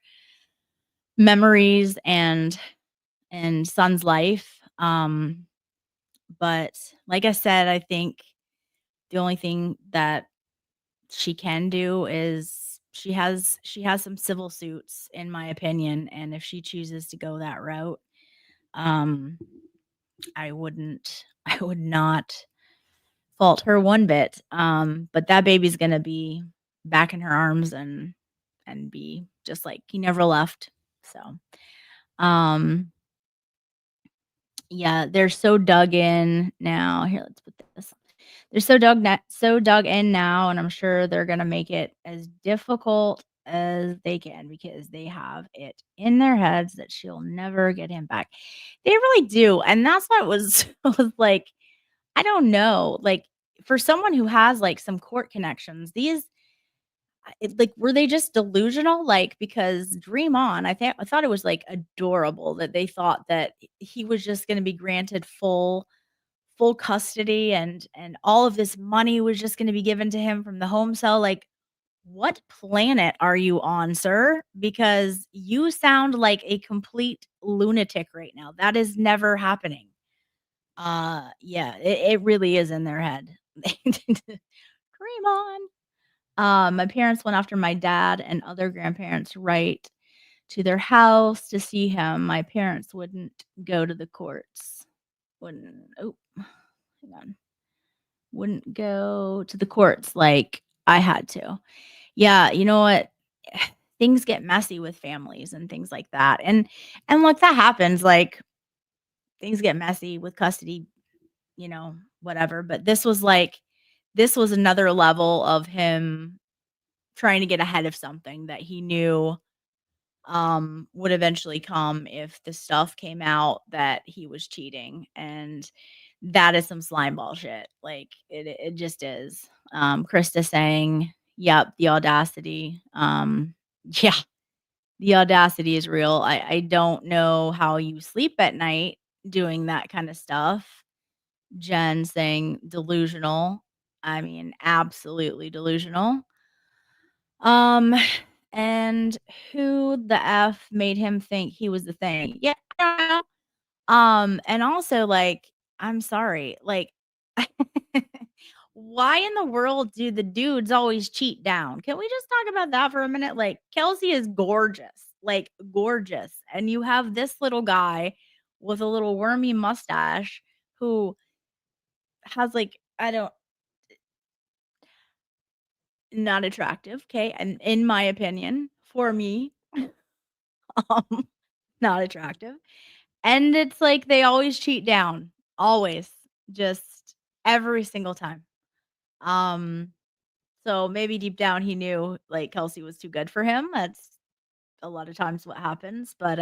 memories and son's life. But like I said, I think the only thing that she can do is she has some civil suits, in my opinion, and if she chooses to go that route, um, I would not fault her one bit. But that baby's gonna be back in her arms and be just like he never left. So, um, yeah, they're so dug in now. Here, let's put this. They're so dug in now, and I'm sure they're gonna make it as difficult as they can because they have it in their heads that she'll never get him back. They really do, and that's what was was like, I don't know, like, for someone who has, like, some court connections, these like, were they just delusional? Like, because Dream On, I thought it was, like, adorable that they thought that he was just gonna be granted full custody and all of this money was just gonna be given to him from the home cell, like, what planet are you on, sir? Because you sound like a complete lunatic right now. That is never happening. Yeah, it really is in their head. Dream on. My parents went after my dad and other grandparents right to their house to see him. My parents wouldn't go to the courts. Wouldn't oh, hang on. Wouldn't go to the courts like I had to. Yeah, you know what? Things get messy with families and things like that. And look, that happens. Like things get messy with custody, whatever. But this was another level of him trying to get ahead of something that he knew would eventually come if the stuff came out that he was cheating. And that is some slime ball shit. Like it just is. Krista saying, yep, the audacity. Yeah, the audacity is real. I don't know how you sleep at night doing that kind of stuff. Jen saying delusional. I mean, absolutely delusional. Um, and who the F made him think he was the thing? Yeah, I don't know. And also, like, I'm sorry, like, why in the world do the dudes always cheat down? Can we just talk about that for a minute? Like, Kelsey is gorgeous, like, gorgeous. And you have this little guy with a little wormy mustache who has, like, I don't, not attractive. Okay. And in my opinion, for me, um, not attractive. And it's like they always cheat down, always, just every single time. Um, so maybe deep down he knew like Kelsey was too good for him. That's a lot of times what happens, but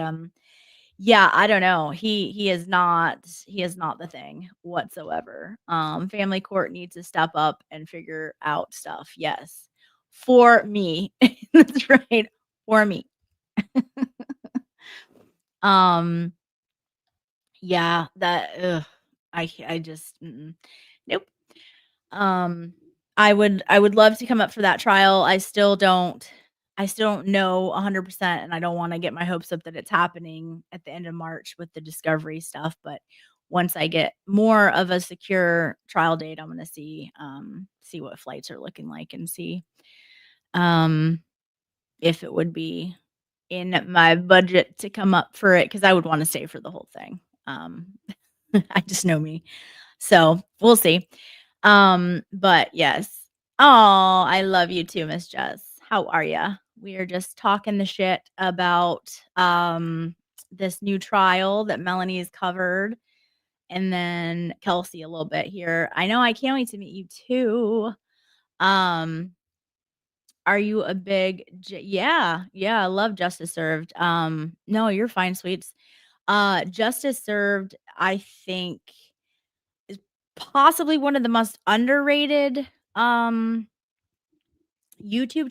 yeah, I don't know. He is not the thing whatsoever. Family court needs to step up and figure out stuff. Yes. For me. That's right. For me. Um Yeah, that ugh, I just nope. Um, I would love to come up for that trial. I still don't know 100% and I don't wanna get my hopes up that it's happening at the end of March with the discovery stuff, but once I get more of a secure trial date, I'm gonna see what flights are looking like and see, um, if it would be in my budget to come up for it because I would wanna stay for the whole thing. I just know me. So, we'll see. But yes. Oh, I love you too, Miss Jess. How are ya? We are just talking the shit about, this new trial that Melanie's covered, and then Kelsey a little bit here. I know I can't wait to meet you too. Um, are you a big yeah, yeah, I love Justice Served. No, you're fine, sweets. Justice Served, I think is possibly one of the most underrated, YouTube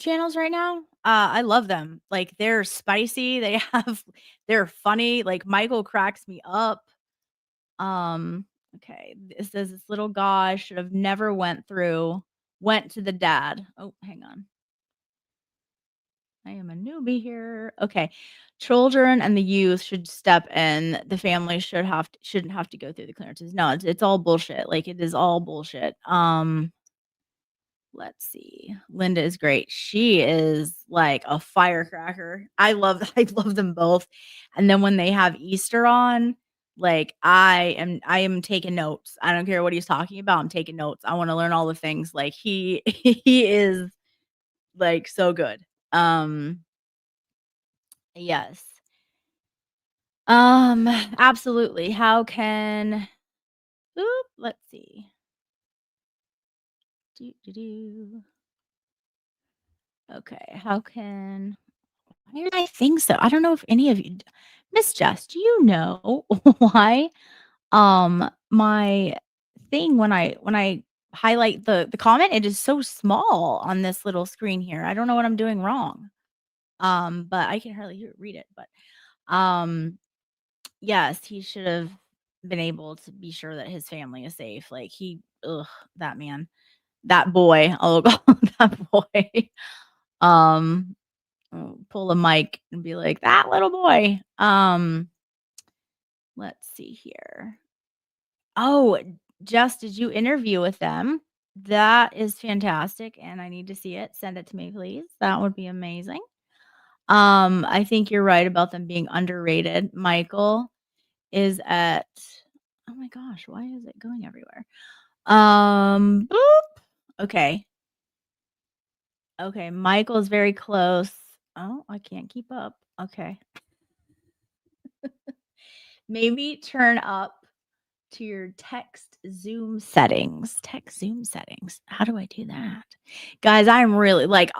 channels right now. I love them. Like, they're spicy, they're funny, like, Michael cracks me up. Okay, it says this little guy should have never went to the dad. Oh, hang on. I am a newbie here. Okay. Children and the youth should step in. The family shouldn't have to go through the clearances. No, it's all bullshit. Like it is all bullshit. Let's see. Linda is great. She is like a firecracker. I love them both. And then when they have Easter on, like I am taking notes. I don't care what he's talking about. I'm taking notes. I want to learn all the things. Like he he is like so good. Um yes. Absolutely. How can let's see. Do, do, do. Okay, how can why did I think so? I don't know if any of you Miss Jess, do you know why my thing when I highlight the comment, it is so small on this little screen here. I don't know what I'm doing wrong. But I can hardly read it, but um yes, he should have been able to be sure that his family is safe. Like that man, that boy. Oh god, that boy. Um pull a mic and be like, "That little boy." Let's see here. Oh, Jess, did you interview with them? That is fantastic, and I need to see it. Send it to me, please. That would be amazing. I think you're right about them being underrated. Michael is at oh my gosh, why is it going everywhere? Boop. Okay. Okay, Michael is very close. Oh, I can't keep up. Okay. Maybe turn up to your text Zoom settings. Text Zoom settings. How do I do that? Guys, I'm really like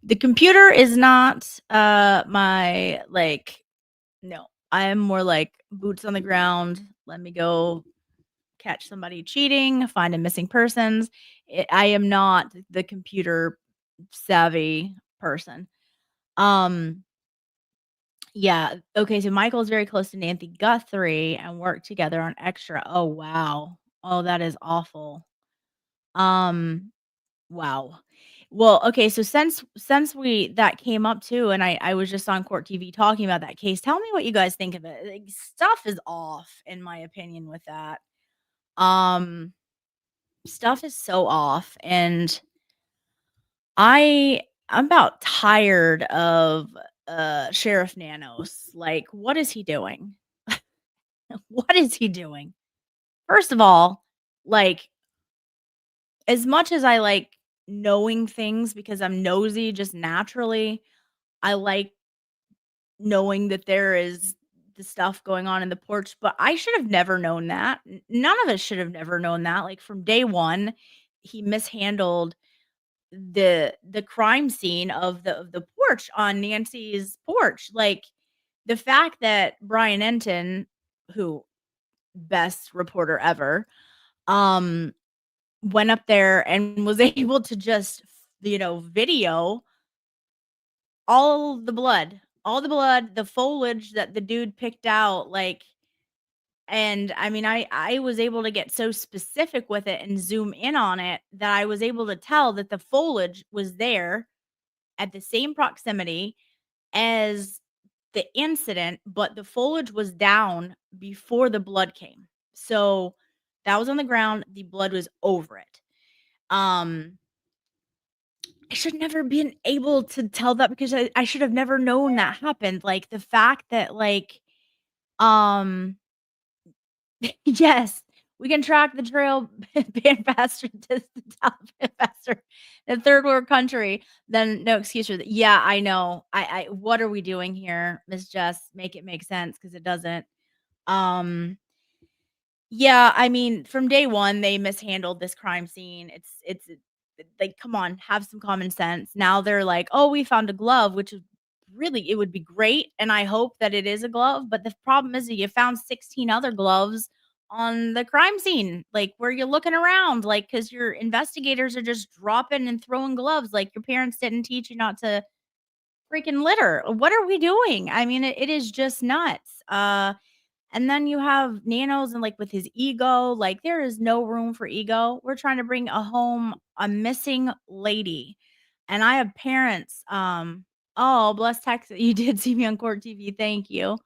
the computer is not my like no. I am more like boots on the ground. Let me go catch somebody cheating, find a missing persons. I am not the computer savvy person. Um Yeah. Okay, so Michael's very close to Nancy Guthrie and work together on Extra. Oh, wow. Oh, that is awful. Um, wow. Well, okay, so since we that came up too, and I was just on Court TV talking about that case, tell me what you guys think of it. Like, stuff is off, in my opinion, with that. Um, stuff is so off, and I'm about tired of Sheriff Nanos. Like, what is he doing? What is he doing? First of all, like, as much as I like knowing things because I'm nosy just naturally, I like knowing that there is the stuff going on in the porch, but I should have never known that. None of us should have never known that. Like from day 1, he mishandled the crime scene of the porch on Nancy's porch. Like the fact that Brian Enton, who best reporter ever, um went up there and was able to just, video all the blood, the foliage that the dude picked out, like and I mean, I was able to get so specific with it and zoom in on it that I was able to tell that the foliage was there at the same proximity as the incident, but the foliage was down before the blood came. So, that was on the ground, the blood was over it. Um I should never been able to tell that because I should have never known that happened, like, the fact that, like, um yes, we can track the trail band faster to the top faster in third world country than no excuse for that. Yeah, I know. I what are we doing here, Miss Jess? Make it make sense because it doesn't. Um Yeah, I mean, from day 1, they mishandled this crime scene. It's like, come on, have some common sense. Now they're like, "Oh, we found a glove," which is really it would be great, and I hope that it is a glove, but the problem is that you found 16 other gloves on the crime scene, like, where you're looking around, like, because your investigators are just dropping and throwing gloves, like, your parents didn't teach you not to freaking litter. What are we doing? I mean, it is just nuts. And then you have Nanos and like with his ego, like there is no room for ego. We're trying to bring home a missing lady. And I have parents, oh, bless Texas. You did see me on Court TV. Thank you.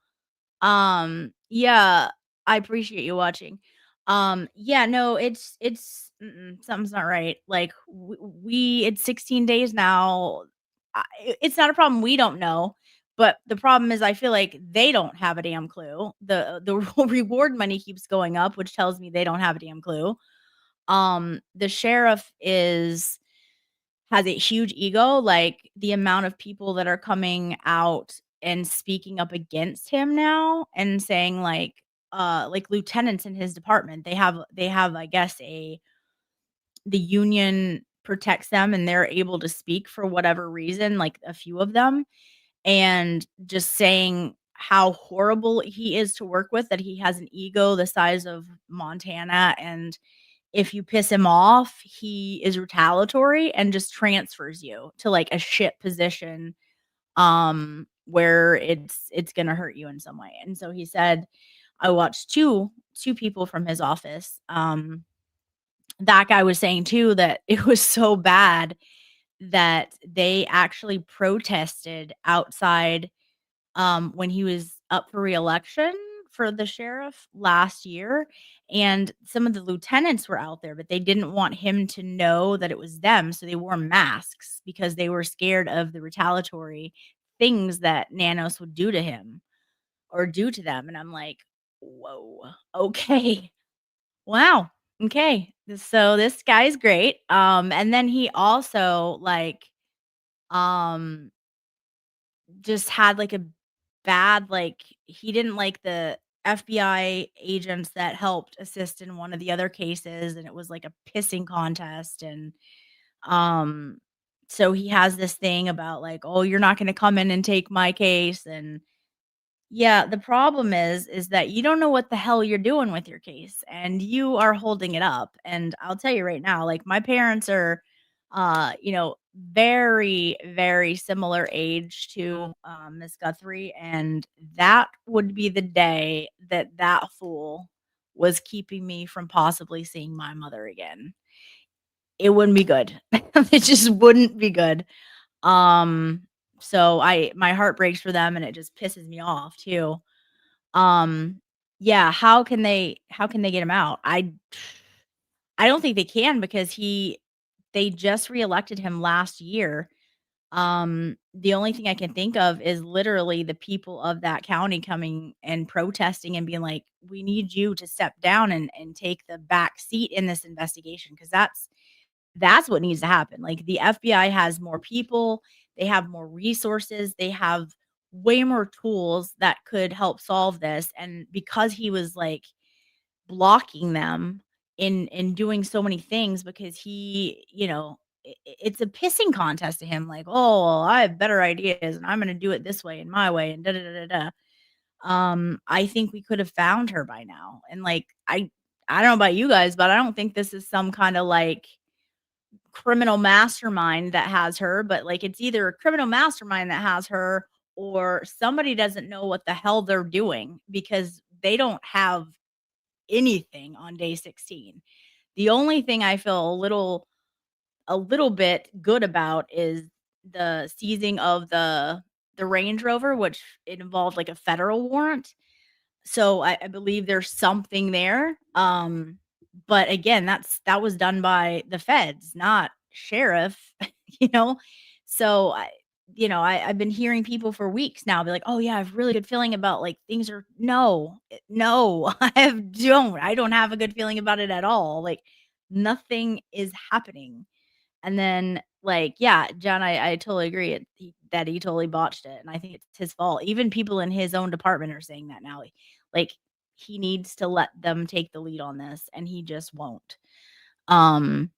Yeah, I appreciate you watching. Yeah, no, something's not right. Like it's 16 days now. It's not a problem we don't know, but the problem is I feel like they don't have a damn clue. The reward money keeps going up, which tells me they don't have a damn clue. The sheriff has a huge ego, like, the amount of people that are coming out and speaking up against him now and saying, like, lieutenants in his department, they have, I guess, the union protects them, and they're able to speak for whatever reason, like, a few of them, and just saying how horrible he is to work with, that he has an ego the size of Montana, and if you piss him off, he is retaliatory and just transfers you to, like, a shit position, where it's gonna hurt you in some way, and so he said I watched two people from his office, that guy was saying too that it was so bad that they actually protested outside, when he was up for reelection for the sheriff last year, and some of the lieutenants were out there, but they didn't want him to know that it was them, so they wore masks because they were scared of the retaliatory things that Nanos would do to him or do to them, and I'm like, "Whoa, okay. Wow, okay. So this guy's great." And then he also, um just had, like, a bad, like he didn't like the FBI agents that helped assist in one of the other cases, and it was like a pissing contest, and, um, so he has this thing about, like, "Oh, you're not gonna come in and take my case," and yeah, the problem is that you don't know what the hell you're doing with your case, and you are holding it up, and I'll tell you right now, like, my parents are, very, very similar age to, Miss Guthrie, and that would be the day that that fool was keeping me from possibly seeing my mother again. It wouldn't be good. It just wouldn't be good. Um, so my heart breaks for them, and it just pisses me off too. Um, yeah, how can they get him out? I don't think they can because they just reelected him last year. The only thing I can think of is literally the people of that county coming and protesting and being like, "We need you to step down and take the back seat in this investigation," because that's what needs to happen. Like, the FBI has more people, they have more resources, they have way more tools that could help solve this, and because he was, like, blocking them in doing so many things because it's a pissing contest to him, like, "Oh, well, I have better ideas, and I'm gonna do it this way and my way, and da da da da da." I think we could have found her by now, and, like, I don't know about you guys, but I don't think this is some kinda, like, criminal mastermind that has her, but, like, it's either a criminal mastermind that has her or somebody doesn't know what the hell they're doing because they don't have anything on day 16. The only thing I feel a little bit good about is the seizing of the Range Rover, which it involved, like, a federal warrant. So I believe there's something there. But again, that was done by the feds, not sheriff, you know? So I've been hearing people for weeks now be like, "Oh yeah, I have a really good feeling about like things are." No, no, I don't have a good feeling about it at all. Like nothing is happening. And then, like, yeah, John, I totally agree. That he totally botched it, and I think it's his fault. Even people in his own department are saying that now. Like, he needs to let them take the lead on this, and he just won't. Um,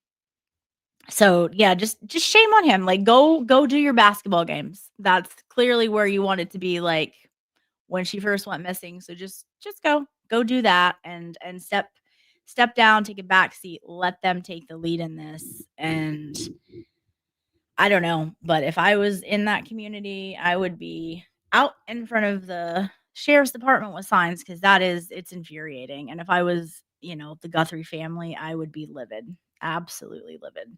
so yeah, just shame on him. Like, go do your basketball games. That's clearly where you want it to be. Like when she first went missing. So just go do that and step down, take a back seat, let them take the lead in this. And I don't know, but if I was in that community, I would be out in front of the sheriff's department with signs because it's infuriating. And if I was, the Guthrie family, I would be livid, absolutely livid.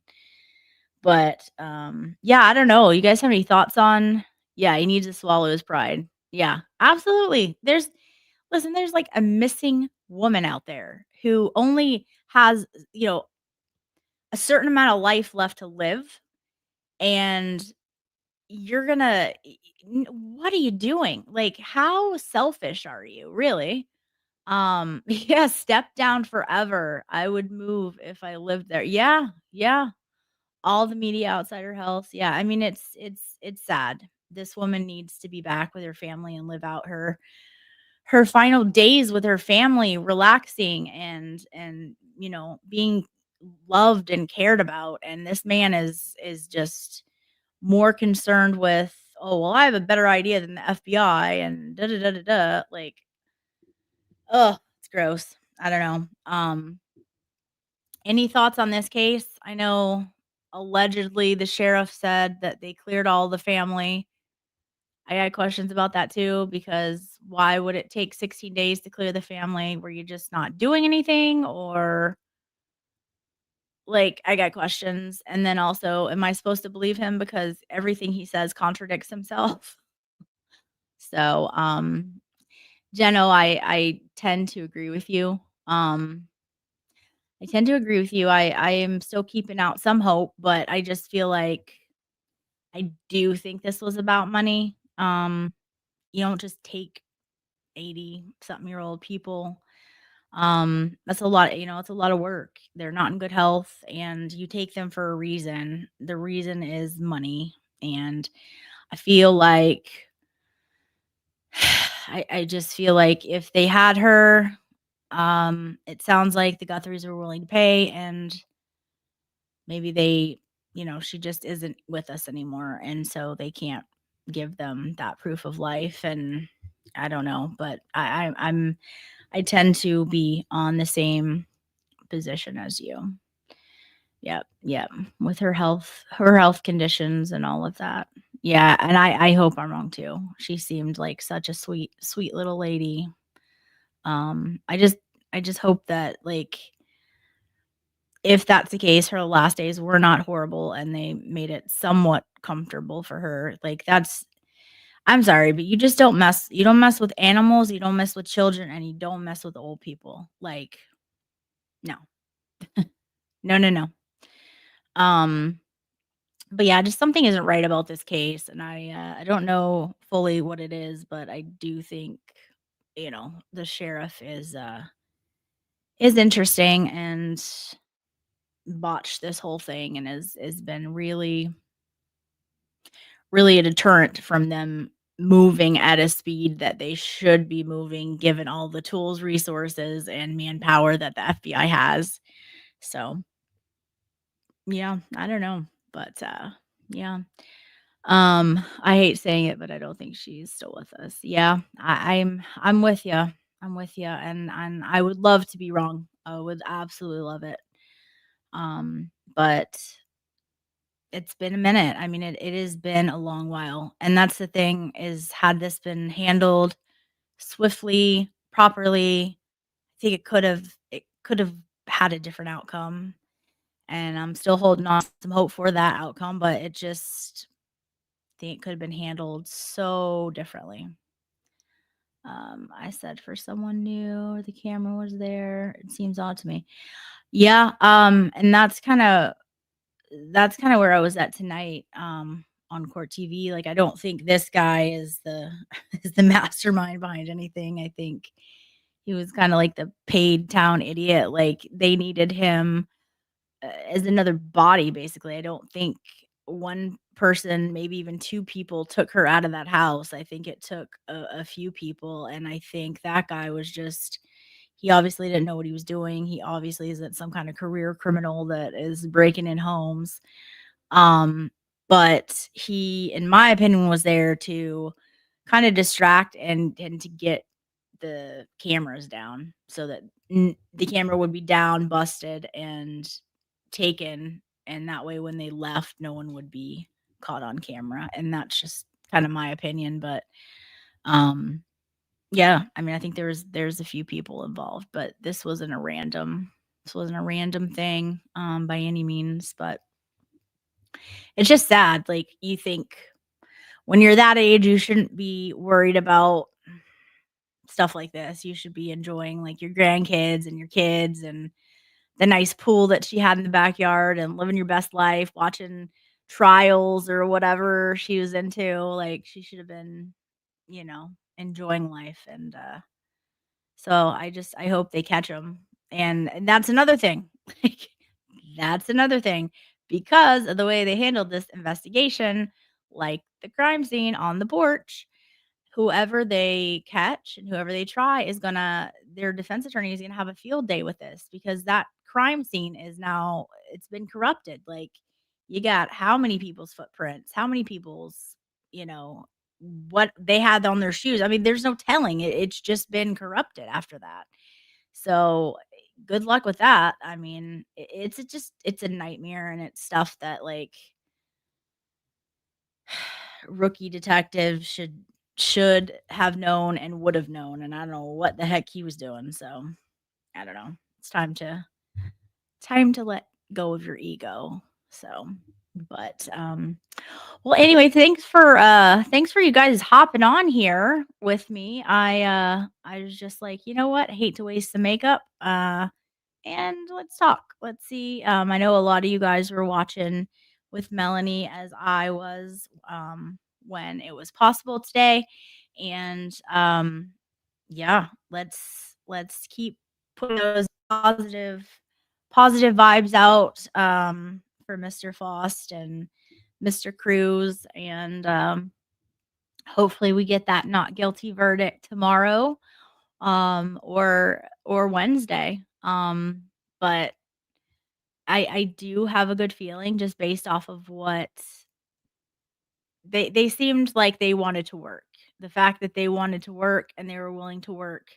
But yeah, I don't know. You guys have any thoughts on? Yeah, he needs to swallow his pride. Yeah, absolutely. There's like a missing woman out there who only has, you know, a certain amount of life left to live, and you're gonna what are you doing? Like, how selfish are you, really? Yeah, step down forever. I would move if I lived there. Yeah, yeah. All the media outside her health. Yeah, I mean, it's sad. This woman needs to be back with her family and live out her final days with her family, relaxing and being loved and cared about. And this man is just more concerned with, oh well, I have a better idea than the FBI and da da da da da. Like, oh, it's gross. I don't know. Any thoughts on this case? I know allegedly the sheriff said that they cleared all the family. I got questions about that too, because why would it take 16 days to clear the family? Were you just not doing anything? Or, like, I got questions. And then also, am I supposed to believe him because everything he says contradicts himself? So, Jeno, I tend to agree with you. I tend to agree with you. I am still keeping out some hope, but I just feel like I do think this was about money. You don't just take 80 something year old people. That's a lot, it's a lot of work. They're not in good health and you take them for a reason. The reason is money. And I feel like I just feel like if they had her, it sounds like the Guthries were willing to pay, and maybe she just isn't with us anymore, and so they can't give them that proof of life. And I don't know, but I tend to be on the same position as you. Yep, yep. With her health conditions and all of that. Yeah, and I hope I'm wrong too. She seemed like such a sweet, sweet little lady. I just hope that, like, if that's the case, her last days were not horrible and they made it somewhat comfortable for her. Like, I'm sorry, but you don't mess with animals, you don't mess with children, and you don't mess with old people. Like, no. No, no, no. Um, but yeah, just something isn't right about this case, and I don't know fully what it is, but I do think, the sheriff is interesting and botched this whole thing and has been really, really a deterrent from them moving at a speed that they should be moving, given all the tools, resources, and manpower that the FBI has. So, yeah, I don't know, but, yeah. I hate saying it, but I don't think she's still with us. Yeah, I'm with you. I'm with you, and I would love to be wrong. I would absolutely love it. But it's been a minute. I mean, it has been a long while, and that's the thing is, had this been handled swiftly, properly, I think it could have had a different outcome, and I'm still holding on to some hope for that outcome, but it just think it could have been handled so differently. I said for someone new, the camera was there. It seems odd to me. Yeah, and that's kind of where I was at tonight, on Court TV. Like, I don't think this guy is the is the mastermind behind anything. I think he was kind of like the paid town idiot. Like, they needed him as another body, basically. I don't think one person, maybe even two people, took her out of that house. I think it took a few people, and I think that guy was just he obviously didn't know what he was doing. He obviously isn't some kind of career criminal that is breaking in homes. Um, but he, in my opinion, was there to kind of distract and to get the cameras down so that the camera would be down, busted, and taken, and that way when they left, no one would be caught on camera. And that's just kind of my opinion, but um Yeah, I mean, I think there's a few people involved, but this wasn't a random thing, by any means, but it's just sad, like, you think when you're that age, you shouldn't be worried about stuff like this, you should be enjoying, like, your grandkids and your kids and the nice pool that she had in the backyard and living your best life, watching trials or whatever she was into, like, she should have been, enjoying life, and, so I hope they catch him, and that's another thing, like, that's another thing, because of the way they handled this investigation, like the crime scene on the porch, whoever they catch and whoever they try is gonna their defense attorney is gonna have a field day with this because that crime scene is now it's been corrupted. Like, you got how many people's footprints, how many people's, you know, what they had on their shoes. I mean, there's no telling. It's just been corrupted after that. So good luck with that. I mean, it's a nightmare and it's stuff that like rookie detective should have known and would have known, and I don't know what the heck he was doing, so I don't know. It's time to let go of your ego. So, but well anyway, thanks for you guys hopping on here with me. I was just like, you know what? I hate to waste the makeup. And let's talk. Let's see. I know a lot of you guys were watching with Melanie as I was when it was possible today. And yeah, let's keep putting those positive vibes out for Mr. Faust and Mr. Cruz and hopefully we get that not guilty verdict tomorrow or Wednesday. But I do have a good feeling just based off of what they seemed like they wanted to work. The fact that they wanted to work and they were willing to work.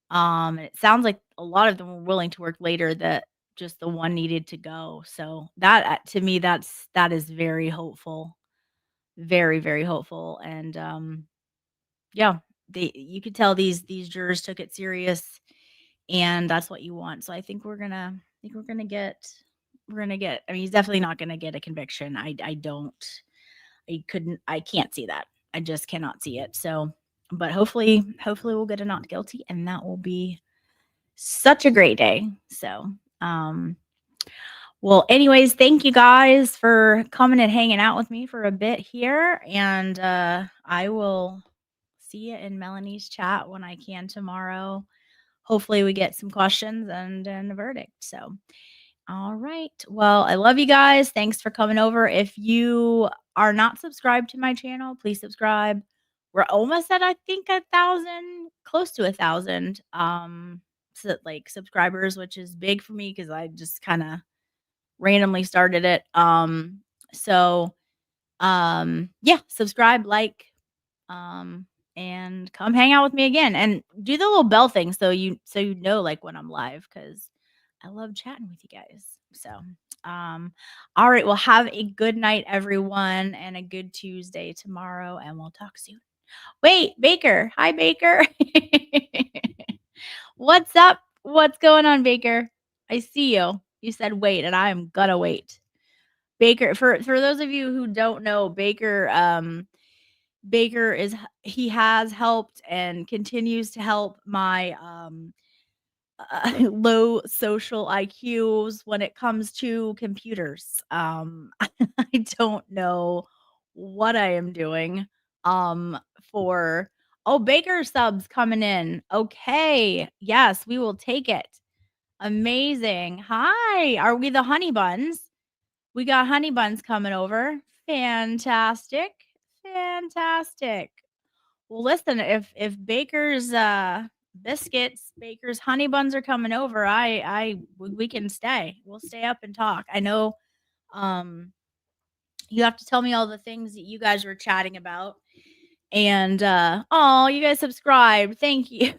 And it sounds like a lot of them were willing to work later that just the one needed to go. So that to me that is very hopeful. Very, very hopeful. And yeah, they you could tell these jurors took it serious and that's what you want. So I think we're gonna get I mean he's definitely not gonna get a conviction. I don't I can't see that. I just cannot see it. So but hopefully we'll get a not guilty and that will be such a great day. So well anyways, thank you guys for coming and hanging out with me for a bit here. And I will see you in Melanie's chat when I can tomorrow. Hopefully we get some questions and a verdict. So, all right. Well, I love you guys. Thanks for coming over. If you are not subscribed to my channel, please subscribe. We're almost at I think 1,000, close to 1,000 like subscribers, which is big for me because I just kind of randomly started it. So yeah, subscribe, like, um, and come hang out with me again and do the little bell thing so you know like when I'm live because I love chatting with you guys. So all right, well have a good night everyone and a good Tuesday tomorrow and we'll talk soon. Wait, Baker. Hi Baker. What's up? What's going on, Baker? I see you. You said wait and I am gonna wait. Baker, for those of you who don't know, Baker is he has helped and continues to help my low social IQs when it comes to computers. I don't know what I am doing for oh Baker subs coming in. Okay. Yes, we will take it. Amazing. Hi. Are we the honey buns? We got honey buns coming over. Fantastic. Fantastic. Well, listen, if Baker's biscuits, Baker's honey buns are coming over, we can stay. We'll stay up and talk. I know um you have to tell me all the things that you guys were chatting about. And oh, you guys subscribed. Thank you.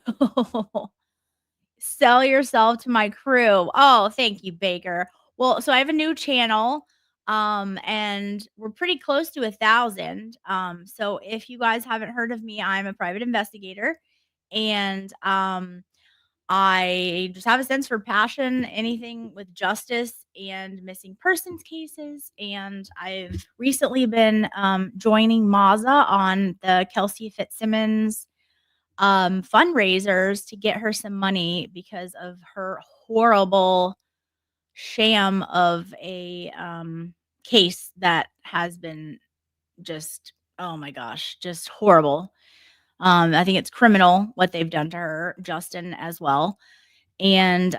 Sell yourself to my crew. Oh, thank you, Baker. Well, so I have a new channel, and we're pretty close to 1,000. So if you guys haven't heard of me, I'm a private investigator, And I just have a sense for passion, anything with justice and missing persons cases. And I've recently been joining Maza on the Kelsey Fitzsimmons fundraisers to get her some money because of her horrible sham of a case that has been just, oh my gosh, just horrible. I think it's criminal what they've done to her, Justin as well. And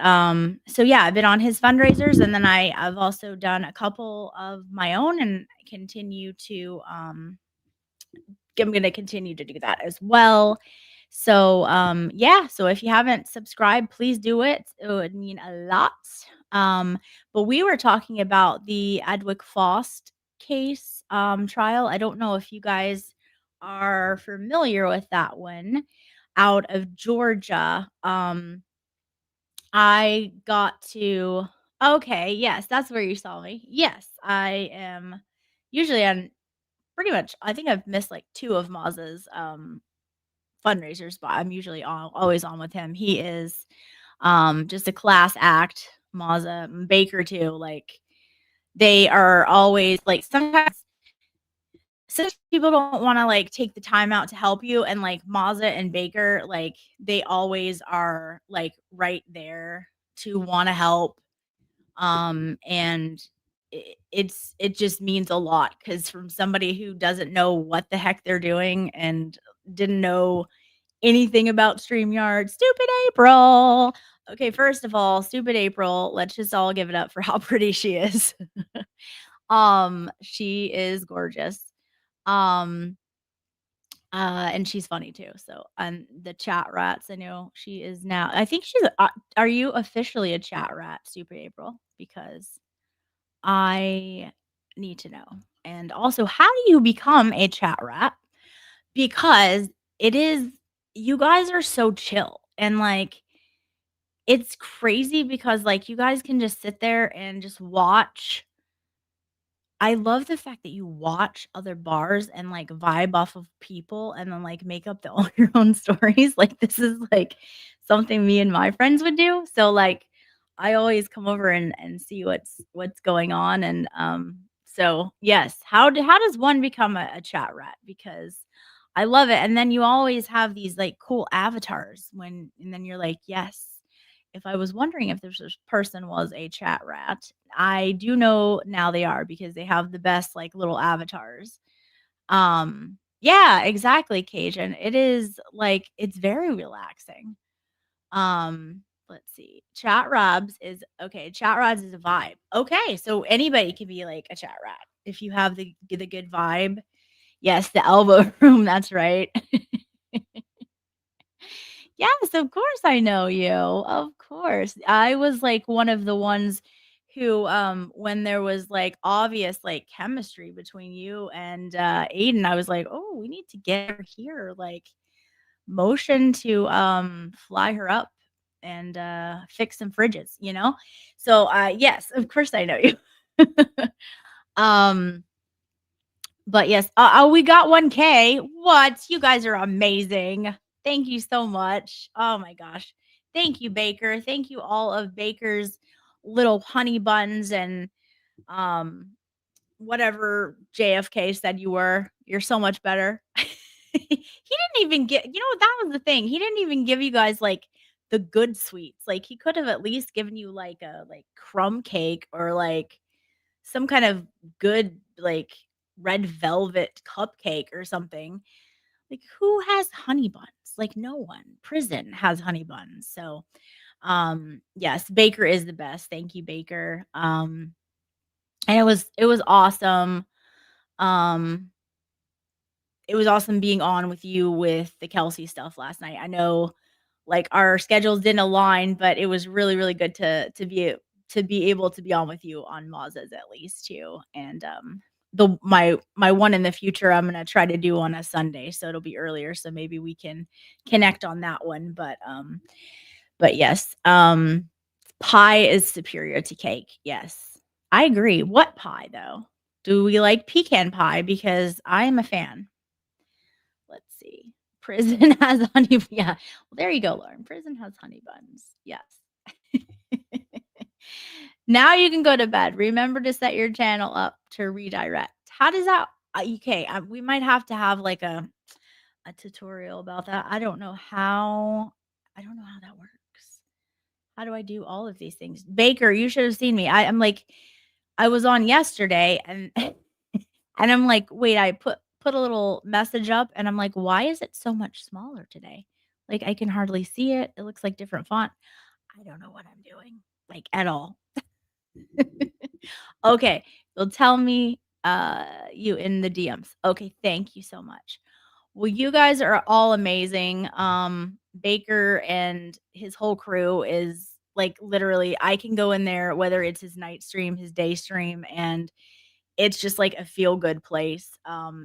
so yeah, I've been on his fundraisers, and then I've also done a couple of my own, and continue to I'm going to continue to do that as well. So yeah, so if you haven't subscribed, please do it. It would mean a lot. But we were talking about the Edrick Faust case trial. I don't know if you guys are familiar with that one, out of Georgia. I got to Okay, yes, that's where you saw me. Yes, I am usually on pretty much. I think I've missed like 2 of Maz's fundraisers, but I'm usually always on with him. He is just a class act. Maza and Baker too. Like, they are always like, sometimes since people don't want to like take the time out to help you, and like Maza and Baker, like they always are like right there to want to help. And it just means a lot, because from somebody who doesn't know what the heck they're doing and didn't know anything about StreamYard, stupid April. Okay, first of all, stupid April, let's just all give it up for how pretty she is. She is gorgeous. Um, and she's funny too. So, and the chat rats, I know she is now. I think she's. Are you officially a chat rat, Super April? Because I need to know. And also, how do you become a chat rat? Because it is, you guys are so chill, and like, it's crazy because like you guys can just sit there and just watch. I love the fact that you watch other bars and, like, vibe off of people, and then, like, make up all your own stories. Like, this is, like, something me and my friends would do. So, like, I always come over and see what's going on. And so yes, how does one become a chat rat? Because I love it. And then you always have these like cool avatars and then you're like, yes, if I was wondering if this person was a chat rat, I do know now they are, because they have the best like little avatars. Yeah, exactly, Cajun. It is like, it's very relaxing. Let's see. Chat Robs is okay. Chat Robs is a vibe. Okay, so anybody can be like a chat rat if you have the good vibe. Yes, the elbow room. That's right. Yes, of course I know you. Of course. I was like one of the ones who, when there was like obvious like chemistry between you and Aiden, I was like, oh, we need to get her here. Like, motion to fly her up and fix some fridges, you know? So yes, of course I know you. um but yes, we got 1K. What? You guys are amazing. Thank you so much. Oh my gosh. Thank you, Baker. Thank you, all of Baker's little honey buns and um whatever JFK said you were. You're so much better. He didn't even get, that was the thing. He didn't even give you guys like the good sweets. Like, he could have at least given you like a like crumb cake, or like some kind of good like red velvet cupcake or something. Like, who has honey buns? Like, no one. Prison has honey buns. So yes, Baker is the best. Thank you, Baker. And it was awesome. Um it was awesome being on with you with the Kelsey stuff last night. I know like our schedules didn't align, but it was really, really good to be able to be on with you on Maz's at least too. And the my one in the future I'm gonna try to do on a Sunday, so it'll be earlier. So maybe we can connect on that one. But yes, pie is superior to cake. Yes. I agree. What pie though? Do we like pecan pie? Because I'm a fan. Let's see. Prison has honey. Yeah. Well, there you go, Lauren. Prison has honey buns. Yes. Now you can go to bed. Remember to set your channel up to redirect. How does that? Okay, we might have to have like a tutorial about that. I don't know how. I don't know how that works. How do I do all of these things? Baker, you should have seen me. I'm like, I was on yesterday and and I'm like, wait, I put a little message up and I'm like, why is it so much smaller today? Like I can hardly see it. It looks like different font. I don't know what I'm doing, like at all. Okay, you'll tell me you in the DMs. Okay, thank you so much. Well, you guys are all amazing. Baker and his whole crew is like literally I can go in there whether it's his night stream, his day stream, and it's just like a feel good place.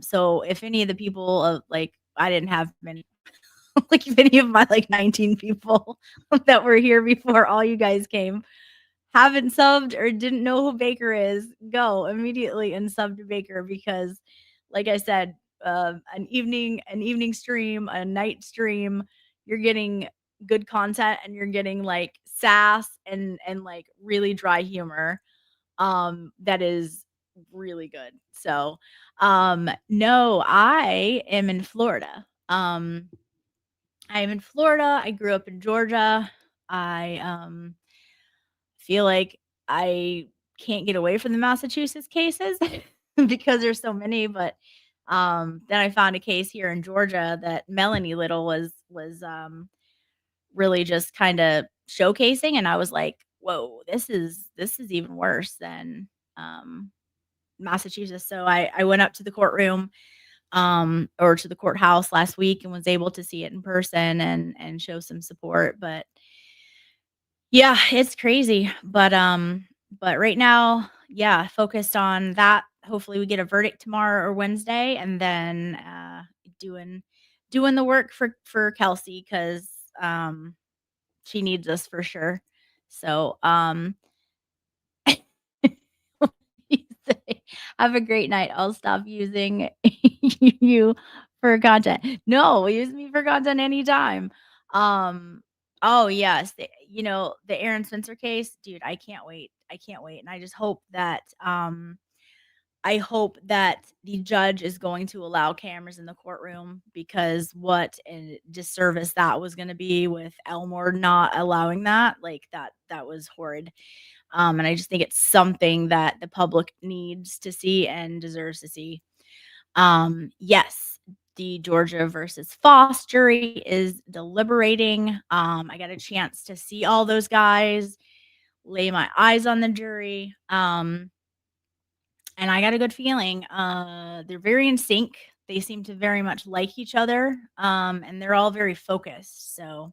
So if any of the people of like I didn't have many like if any of my like 19 people that were here before all you guys came haven't subbed or didn't know who Baker is, go immediately and sub to Baker because, like I said, an evening stream, a night stream, you're getting good content and you're getting like sass and like really dry humor. That is really good. So, no, I am in Florida. I'm in Florida. I grew up in Georgia. I feel like I can't get away from the Massachusetts cases because there's so many, but then I found a case here in Georgia that Melanie Little was really just kind of showcasing and I was like, "Whoa, this is even worse than um Massachusetts." So I went up to the courtroom or to the courthouse last week and was able to see it in person and show some support, but yeah, it's crazy, but right now, yeah, focused on that. Hopefully, we get a verdict tomorrow or Wednesday, and then doing doing the work for Kelsey because she needs us for sure. So, you say, have a great night. I'll stop using you for content. No, use me for content anytime. Um, oh yes, the Aaron Spencer case, dude. I can't wait. I can't wait, and I hope that the judge is going to allow cameras in the courtroom because what a disservice that was going to be with Elmore not allowing that. Like that was horrid. And I just think it's something that the public needs to see and deserves to see. Yes, the Georgia versus Faust jury is deliberating. I got a chance to see all those guys, lay my eyes on the jury. And I got a good feeling. They're very in sync. They seem to very much like each other. And they're all very focused. So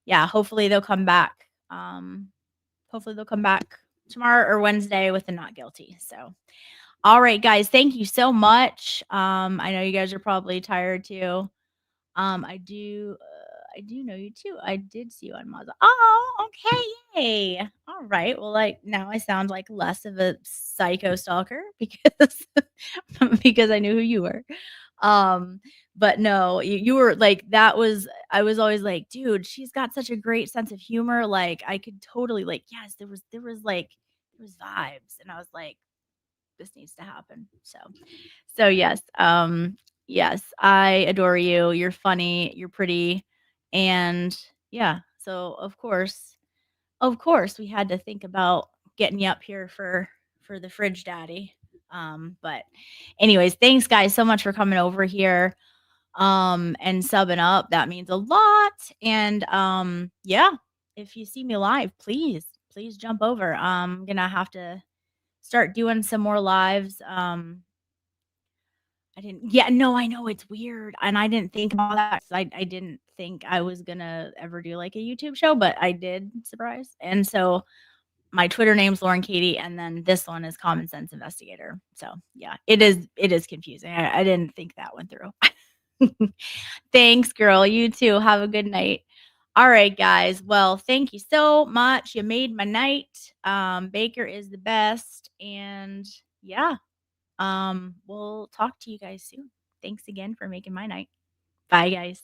yeah, hopefully they'll come back. Hopefully they'll come back tomorrow or Wednesday with the not guilty. So, all right, guys, thank you so much. I know you guys are probably tired too. I do know you too. I did see you on Mazda. Oh, okay, yay! All right. Well, like now I sound like less of a psycho stalker because because I knew who you were. Um, but no, you were like that was I was always like, dude, she's got such a great sense of humor. Like I could totally like, yes, there was vibes, and I was like, this needs to happen. So yes, yes, I adore you. You're funny, you're pretty, and yeah. So of course, we had to think about getting you up here for the fridge daddy. But anyways, thanks guys so much for coming over here and subbing up. That means a lot. And yeah, if you see me live, please jump over. I'm gonna have to start doing some more lives. I didn't yeah, no, I know it's weird, and I didn't think about that 'cause I didn't think I was gonna ever do, like, a YouTube show, but I did, surprise, and so my Twitter name's Lauren Katie, and then this one is Common Sense Investigator, so, yeah, it is confusing, I didn't think that one through. Thanks, girl, you too, have a good night. Alright, guys, well, thank you so much, you made my night, Baker is the best, and yeah. We'll talk to you guys soon. Thanks again for making my night. Bye, guys.